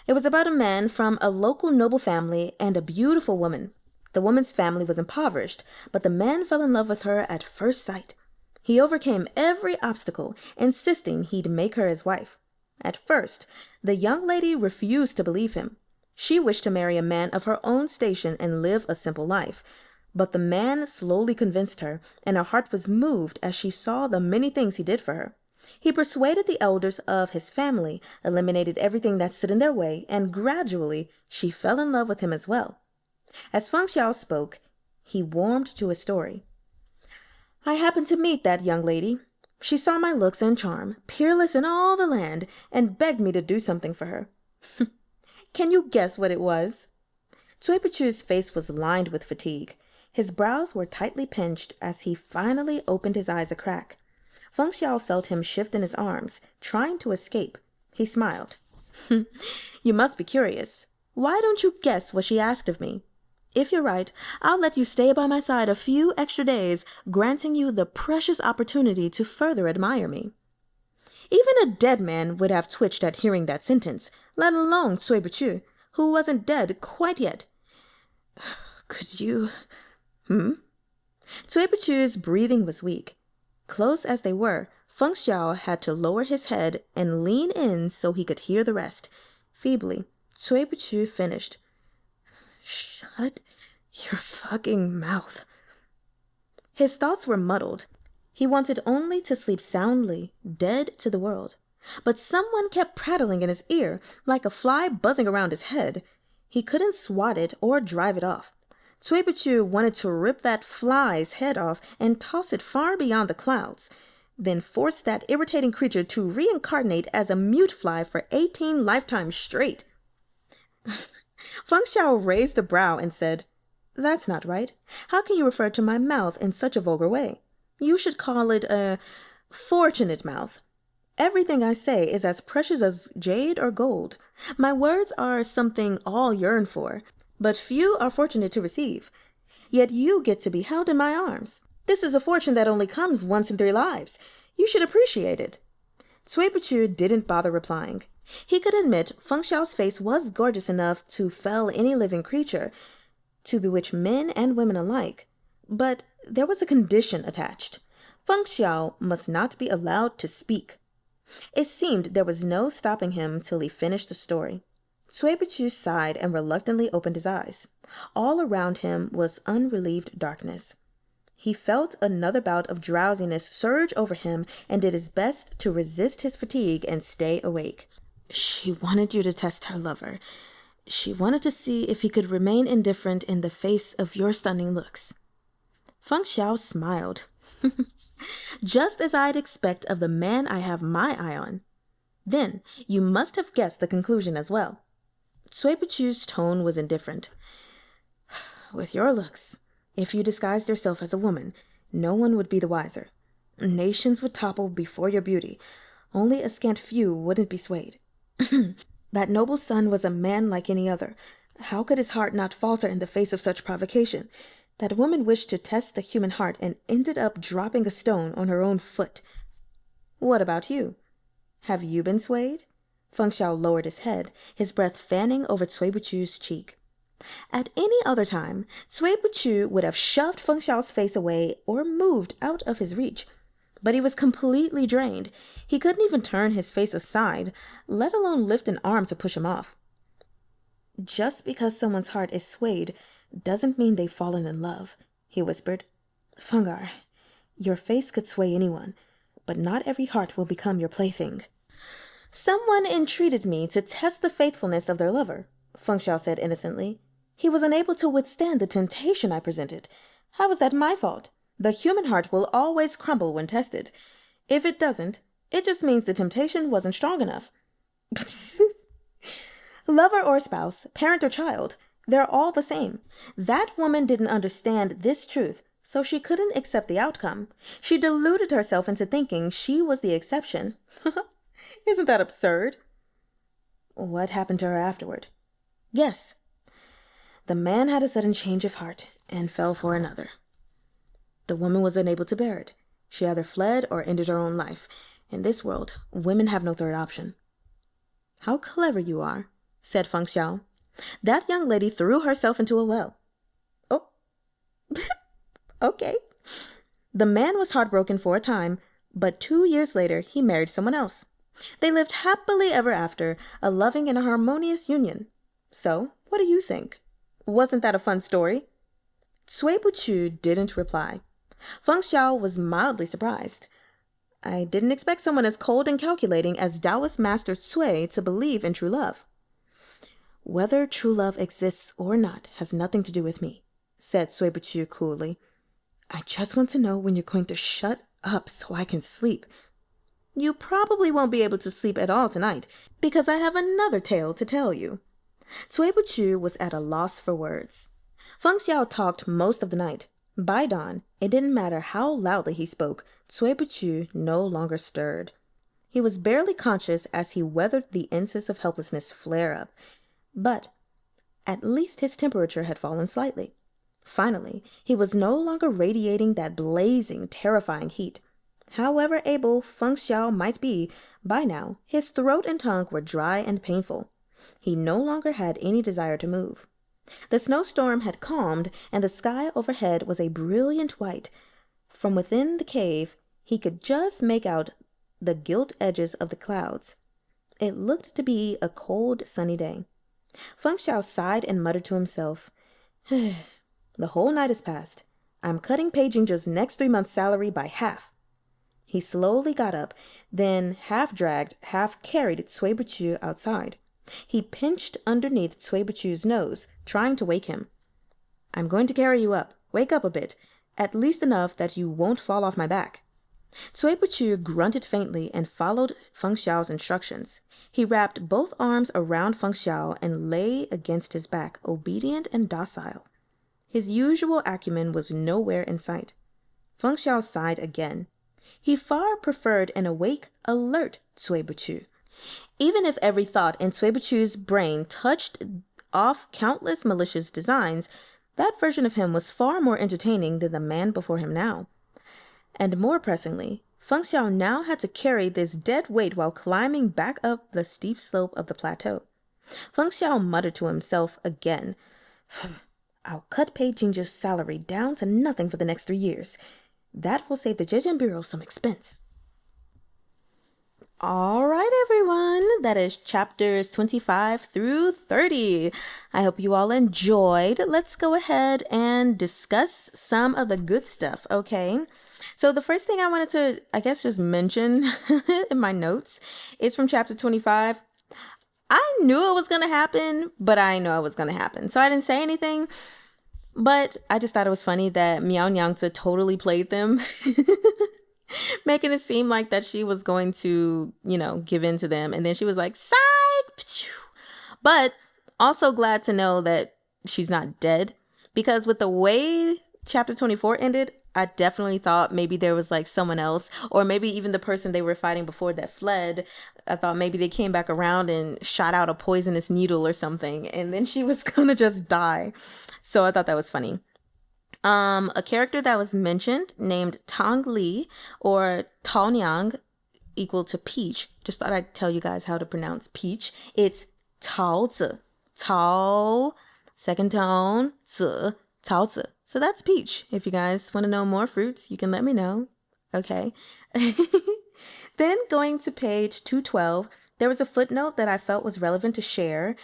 Speaker 1: It was about a man from a local noble family and a beautiful woman. The woman's family was impoverished, but the man fell in love with her at first sight. He overcame every obstacle, insisting he'd make her his wife. At first, the young lady refused to believe him. She wished to marry a man of her own station and live a simple life. But the man slowly convinced her, and her heart was moved as she saw the many things he did for her. He persuaded the elders of his family, eliminated everything that stood in their way, and gradually she fell in love with him as well." As Feng Xiao spoke, he warmed to his story. "I happened to meet that young lady. She saw my looks and charm, peerless in all the land, and begged me to do something for her. Can you guess what it was?" Cui Buchu's face was lined with fatigue. His brows were tightly pinched as he finally opened his eyes a crack. Feng Xiao felt him shift in his arms, trying to escape. He smiled. "You must be curious. Why don't you guess what she asked of me? If you're right, I'll let you stay by my side a few extra days, granting you the precious opportunity to further admire me." Even a dead man would have twitched at hearing that sentence, let alone Cui Buchu, who wasn't dead quite yet. "Could you... Cui Buchu's breathing was weak. Close as they were, Feng Xiao had to lower his head and lean in so he could hear the rest. Feebly, Cui Buchu finished. "Shut your fucking mouth." His thoughts were muddled. He wanted only to sleep soundly, dead to the world. But someone kept prattling in his ear, like a fly buzzing around his head. He couldn't swat it or drive it off. Cui Buchu wanted to rip that fly's head off and toss it far beyond the clouds, then force that irritating creature to reincarnate as a mute fly for 18 lifetimes straight. Feng Xiao raised a brow and said, "That's not right. How can you refer to my mouth in such a vulgar way? You should call it a fortunate mouth. Everything I say is as precious as jade or gold. My words are something all yearn for, but few are fortunate to receive. Yet you get to be held in my arms. This is a fortune that only comes once in 3 lives. You should appreciate it." Cui Buchu didn't bother replying. He could admit Feng Xiao's face was gorgeous enough to fell any living creature, to bewitch men and women alike. But there was a condition attached. Feng Xiao must not be allowed to speak. It seemed there was no stopping him till he finished the story. Cui Buchu sighed and reluctantly opened his eyes. All around him was unrelieved darkness. He felt another bout of drowsiness surge over him and did his best to resist his fatigue and stay awake. "She wanted you to test her lover. She wanted to see if he could remain indifferent in the face of your stunning looks." Feng Xiao smiled. "Just as I'd expect of the man I have my eye on." "Then you must have guessed the conclusion as well." Cui Buchu's tone was indifferent. "With your looks, if you disguised yourself as a woman, no one would be the wiser. Nations would topple before your beauty. Only a scant few wouldn't be swayed. That noble son was a man like any other. How could his heart not falter in the face of such provocation? That woman wished to test the human heart and ended up dropping a stone on her own foot. What about you? Have you been swayed?" Feng Xiao lowered his head, his breath fanning over Cui Buchu's cheek. At any other time, Cui Buchu would have shoved Feng Xiao's face away or moved out of his reach. But he was completely drained. He couldn't even turn his face aside, let alone lift an arm to push him off. "Just because someone's heart is swayed doesn't mean they've fallen in love," he whispered. "Fungar, your face could sway anyone, but not every heart will become your plaything." "Someone entreated me to test the faithfulness of their lover," Feng Xiao said innocently. "He was unable to withstand the temptation I presented. How is that my fault? The human heart will always crumble when tested. If it doesn't, it just means the temptation wasn't strong enough." "Lover or spouse, parent or child, they're all the same. That woman didn't understand this truth, so she couldn't accept the outcome. She deluded herself into thinking she was the exception. Isn't that absurd? What happened to her afterward? Yes, the man had a sudden change of heart and fell for another. The woman was unable to bear it. She either fled or ended her own life. In this world, women have no third option. How clever you are, said Feng Xiao. That young lady threw herself into a well. Oh, okay. The man was heartbroken for a time, but 2 years later he married someone else. They lived happily ever after, a loving and a harmonious union. So, what do you think? Wasn't that a fun story? Cui Buchu didn't reply. Feng Xiao was mildly surprised. I didn't expect someone as cold and calculating as Taoist Master Cui to believe in true love. Whether true love exists or not has nothing to do with me, said Cui Buchu coolly. I just want to know when you're going to shut up so I can sleep. You probably won't be able to sleep at all tonight, because I have another tale to tell you. Cui Buchu was at a loss for words. Feng Xiao talked most of the night. By dawn, it didn't matter how loudly he spoke, Cui Buchu no longer stirred. He was barely conscious as he weathered the incense of helplessness flare up, but at least his temperature had fallen slightly. Finally, he was no longer radiating that blazing, terrifying heat. However able Feng Xiao might be, by now, his throat and tongue were dry and painful. He no longer had any desire to move. The snowstorm had calmed, and the sky overhead was a brilliant white. From within the cave, he could just make out the gilt edges of the clouds. It looked to be a cold, sunny day. Feng Xiao sighed and muttered to himself, The whole night has passed. I'm cutting Pei Jingzhe's next 3 months' salary by half. He slowly got up, then half-dragged, half-carried Cui Buchu outside. He pinched underneath Cui Buchu's nose, trying to wake him. I'm going to carry you up. Wake up a bit, at least enough that you won't fall off my back. Cui Buchu grunted faintly and followed Feng Xiao's instructions. He wrapped both arms around Feng Xiao and lay against his back, obedient and docile. His usual acumen was nowhere in sight. Feng Xiao sighed again. He far preferred an awake, alert Cui Buchu. Even if every thought in Cui Buchu's brain touched off countless malicious designs, that version of him was far more entertaining than the man before him now. And more pressingly, Feng Xiao now had to carry this dead weight while climbing back up the steep slope of the plateau. Feng Xiao muttered to himself again, I'll cut Pei Jingzhe's salary down to nothing for the next 3 years. That will save the Zhejiang Bureau some expense. All right, everyone. That is chapters 25 through 30. I hope you all enjoyed. Let's go ahead and discuss some of the good stuff, okay? So the first thing I wanted to, just mention in my notes is from chapter 25. I knew it was going to happen, but I didn't know it was going to happen. So I didn't say anything. But I just thought it was funny that Miao Nyangzi totally played them, making it seem like that she was going to, give in to them. And then she was like, psych! But also glad to know that she's not dead, because with the way chapter 24 ended, I definitely thought maybe there was like someone else, or maybe even the person they were fighting before that fled. I thought maybe they came back around and shot out a poisonous needle or something, and then she was gonna just die. So I thought that was funny. A character that was mentioned named Tang Li, or Tao Niang, equal to peach. Just thought I'd tell you guys how to pronounce peach. It's Tao Zi. Tao, second tone, Zi, Tao Zi. So that's peach. If you guys want to know more fruits, you can let me know. Okay. Then going to page 212, there was a footnote that I felt was relevant to share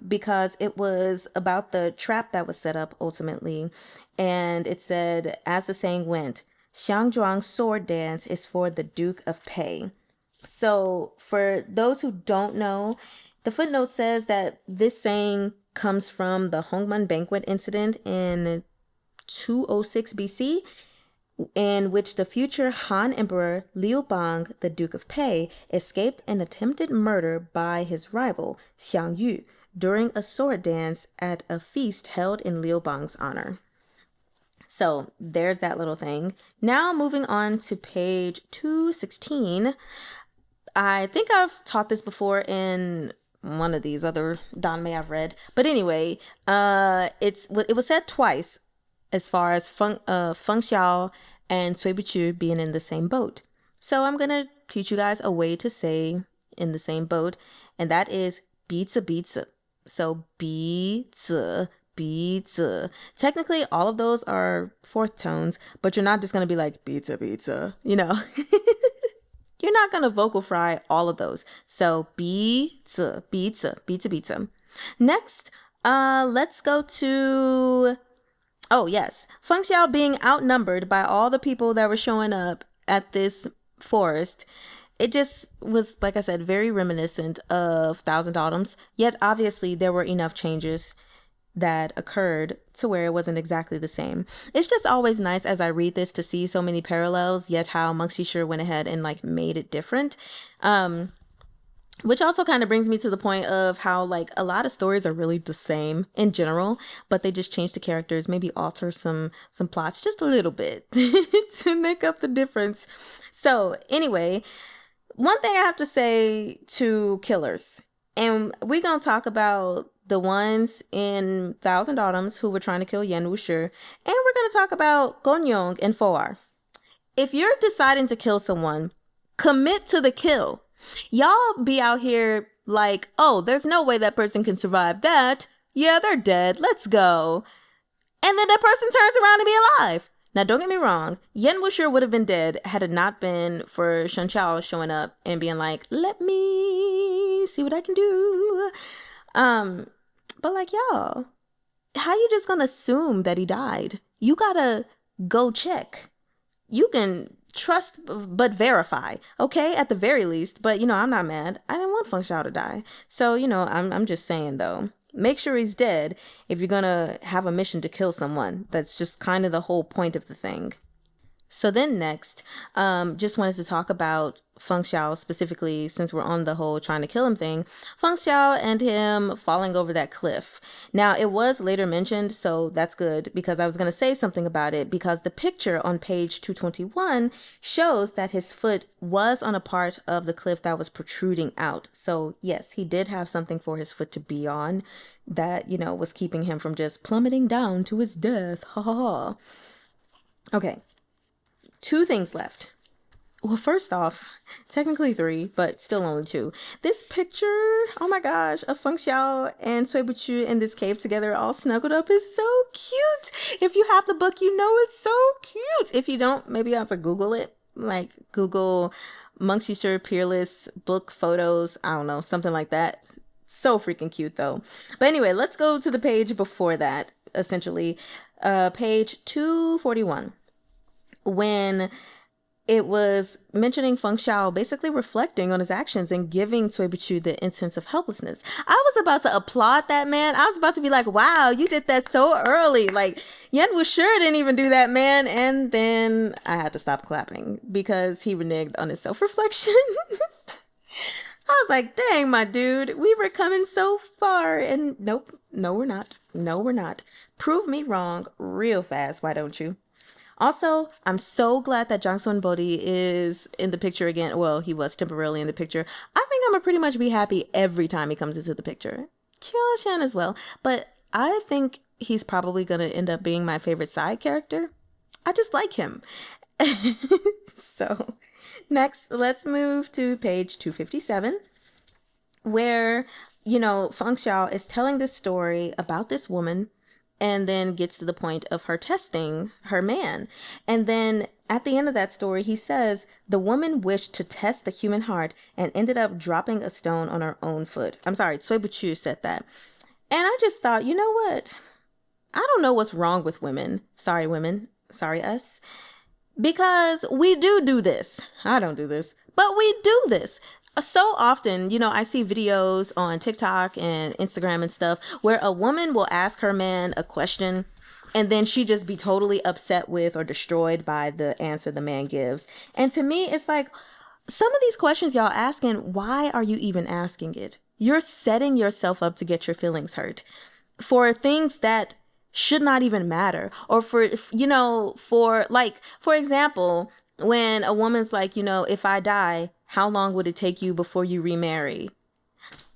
Speaker 1: because it was about the trap that was set up ultimately. And it said, as the saying went, Xiangzhuang's sword dance is for the Duke of Pei. So for those who don't know, the footnote says that this saying comes from the Hongmen banquet incident in 206 BC, in which the future Han Emperor Liu Bang, the Duke of Pei, escaped an attempted murder by his rival, Xiang Yu, during a sword dance at a feast held in Liu Bang's honor. So there's that little thing. Now moving on to page 216. I think I've taught this before in one of these other Danmei I've read. But anyway, it was said twice as far as Feng Xiao and Cui Buchu being in the same boat. So I'm going to teach you guys a way to say in the same boat, and that is 彼此彼此. So 彼此彼此. Technically, all of those are fourth tones, but you're not just going to be like 彼此彼此, you know. You're not going to vocal fry all of those. So 彼此彼此彼此彼此. Next, let's go to, oh yes, Feng Xiao being outnumbered by all the people that were showing up at this forest. It just was, like I said, very reminiscent of Thousand Autumns, yet obviously there were enough changes that occurred to where it wasn't exactly the same. It's just always nice as I read this to see so many parallels, yet how Meng Xi Shi went ahead and like made it different. Which also kind of brings me to the point of how like a lot of stories are really the same in general, but they just change the characters, maybe alter some plots just a little bit to make up the difference. So anyway, one thing I have to say to killers, and we're going to talk about the ones in Thousand Autumns who were trying to kill Yan Wushi, and we're going to talk about Gonyong and Foar. If you're deciding to kill someone, commit to the kill. Y'all be out here like, oh, there's no way that person can survive that. Yeah, they're dead. Let's go. And then that person turns around to be alive. Now, don't get me wrong. Yan Wushi would have been dead had it not been for Shen Qiao showing up and being like, let me see what I can do. But like, y'all, how you just gonna assume that he died? You gotta go check. You can trust but verify, okay, at the very least. But, you know, I'm not mad. I didn't want Feng Xiao to die. So, you know, I'm just saying, though, make sure he's dead if you're gonna have a mission to kill someone. That's just kind of the whole point of the thing. So then next, just wanted to talk about Feng Xiao specifically, since we're on the whole trying to kill him thing. Feng Xiao and him falling over that cliff. Now, it was later mentioned, so that's good, because I was going to say something about it, because the picture on page 221 shows that his foot was on a part of the cliff that was protruding out. So yes, he did have something for his foot to be on that, you know, was keeping him from just plummeting down to his death. Ha ha ha. Okay. 2 things left. Well, first off, technically 3, but still only 2. This picture, oh my gosh, of Feng Xiao and Cui Buchu in this cave together all snuggled up is so cute. If you have the book, you know it's so cute. If you don't, maybe you have to Google it. Like Google Meng Xi Shi Peerless book photos. I don't know, something like that. So freaking cute though. But anyway, let's go to the page before that, essentially. Page 241. When it was mentioning Feng Xiao basically reflecting on his actions and giving Cui Buchu the instance of helplessness. I was about to applaud that, man. I was about to be like, wow, you did that so early. Like, Yan Wushi didn't even do that, man. And then I had to stop clapping because he reneged on his self-reflection. I was like, dang, my dude, we were coming so far. And nope, no, we're not. No, we're not. Prove me wrong real fast, why don't you? Also, I'm so glad that Jiangsun Bodhi is in the picture again. Well, he was temporarily in the picture. I think I'm going to pretty much be happy every time he comes into the picture. Qiao Shan as well. But I think he's probably going to end up being my favorite side character. I just like him. So, next, let's move to page 257, where, you know, Feng Xiao is telling this story about this woman and then gets to the point of her testing her man. And then at the end of that story, he says, the woman wished to test the human heart and ended up dropping a stone on her own foot. I'm sorry, Cui Buchu said that. And I just thought, you know what? I don't know what's wrong with women. Sorry, women. Sorry, us. Because we do this. I don't do this, but we do this. So often, you know, I see videos on TikTok and Instagram and stuff where a woman will ask her man a question and then she just be totally upset with or destroyed by the answer the man gives. And to me, it's like, some of these questions y'all asking, why are you even asking it? You're setting yourself up to get your feelings hurt for things that should not even matter. Or for example, when a woman's like, if I die, how long would it take you before you remarry?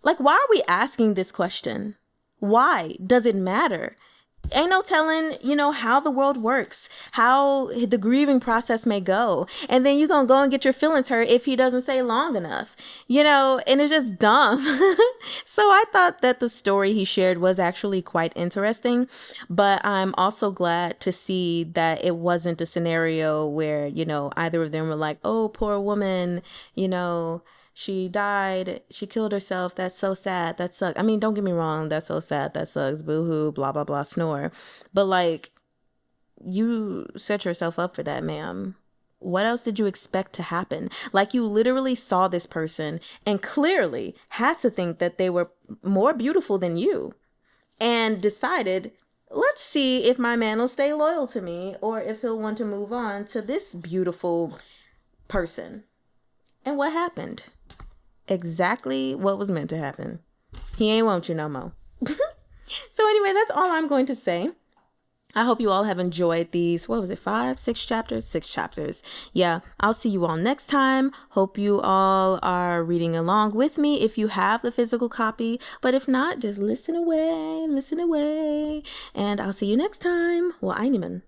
Speaker 1: Like, why are we asking this question? Why does it matter? Ain't no telling, how the world works, how the grieving process may go. And then you're going to go and get your feelings hurt if he doesn't say long enough, and it's just dumb. So I thought that the story he shared was actually quite interesting, but I'm also glad to see that it wasn't a scenario where, either of them were like, oh, poor woman, she died, she killed herself, that's so sad, that sucks. I mean, don't get me wrong, that's so sad, that sucks, boo-hoo, blah, blah, blah, snore. But like, you set yourself up for that, ma'am. What else did you expect to happen? Like, you literally saw this person and clearly had to think that they were more beautiful than you and decided, let's see if my man will stay loyal to me or if he'll want to move on to this beautiful person. And what happened? Exactly what was meant to happen. He ain't want you no more. So anyway, that's all I'm going to say. I hope you all have enjoyed these, 6 chapters? 6 chapters. Yeah, I'll see you all next time. Hope you all are reading along with me if you have the physical copy. But if not, just listen away. And I'll see you next time. Me.Mimo.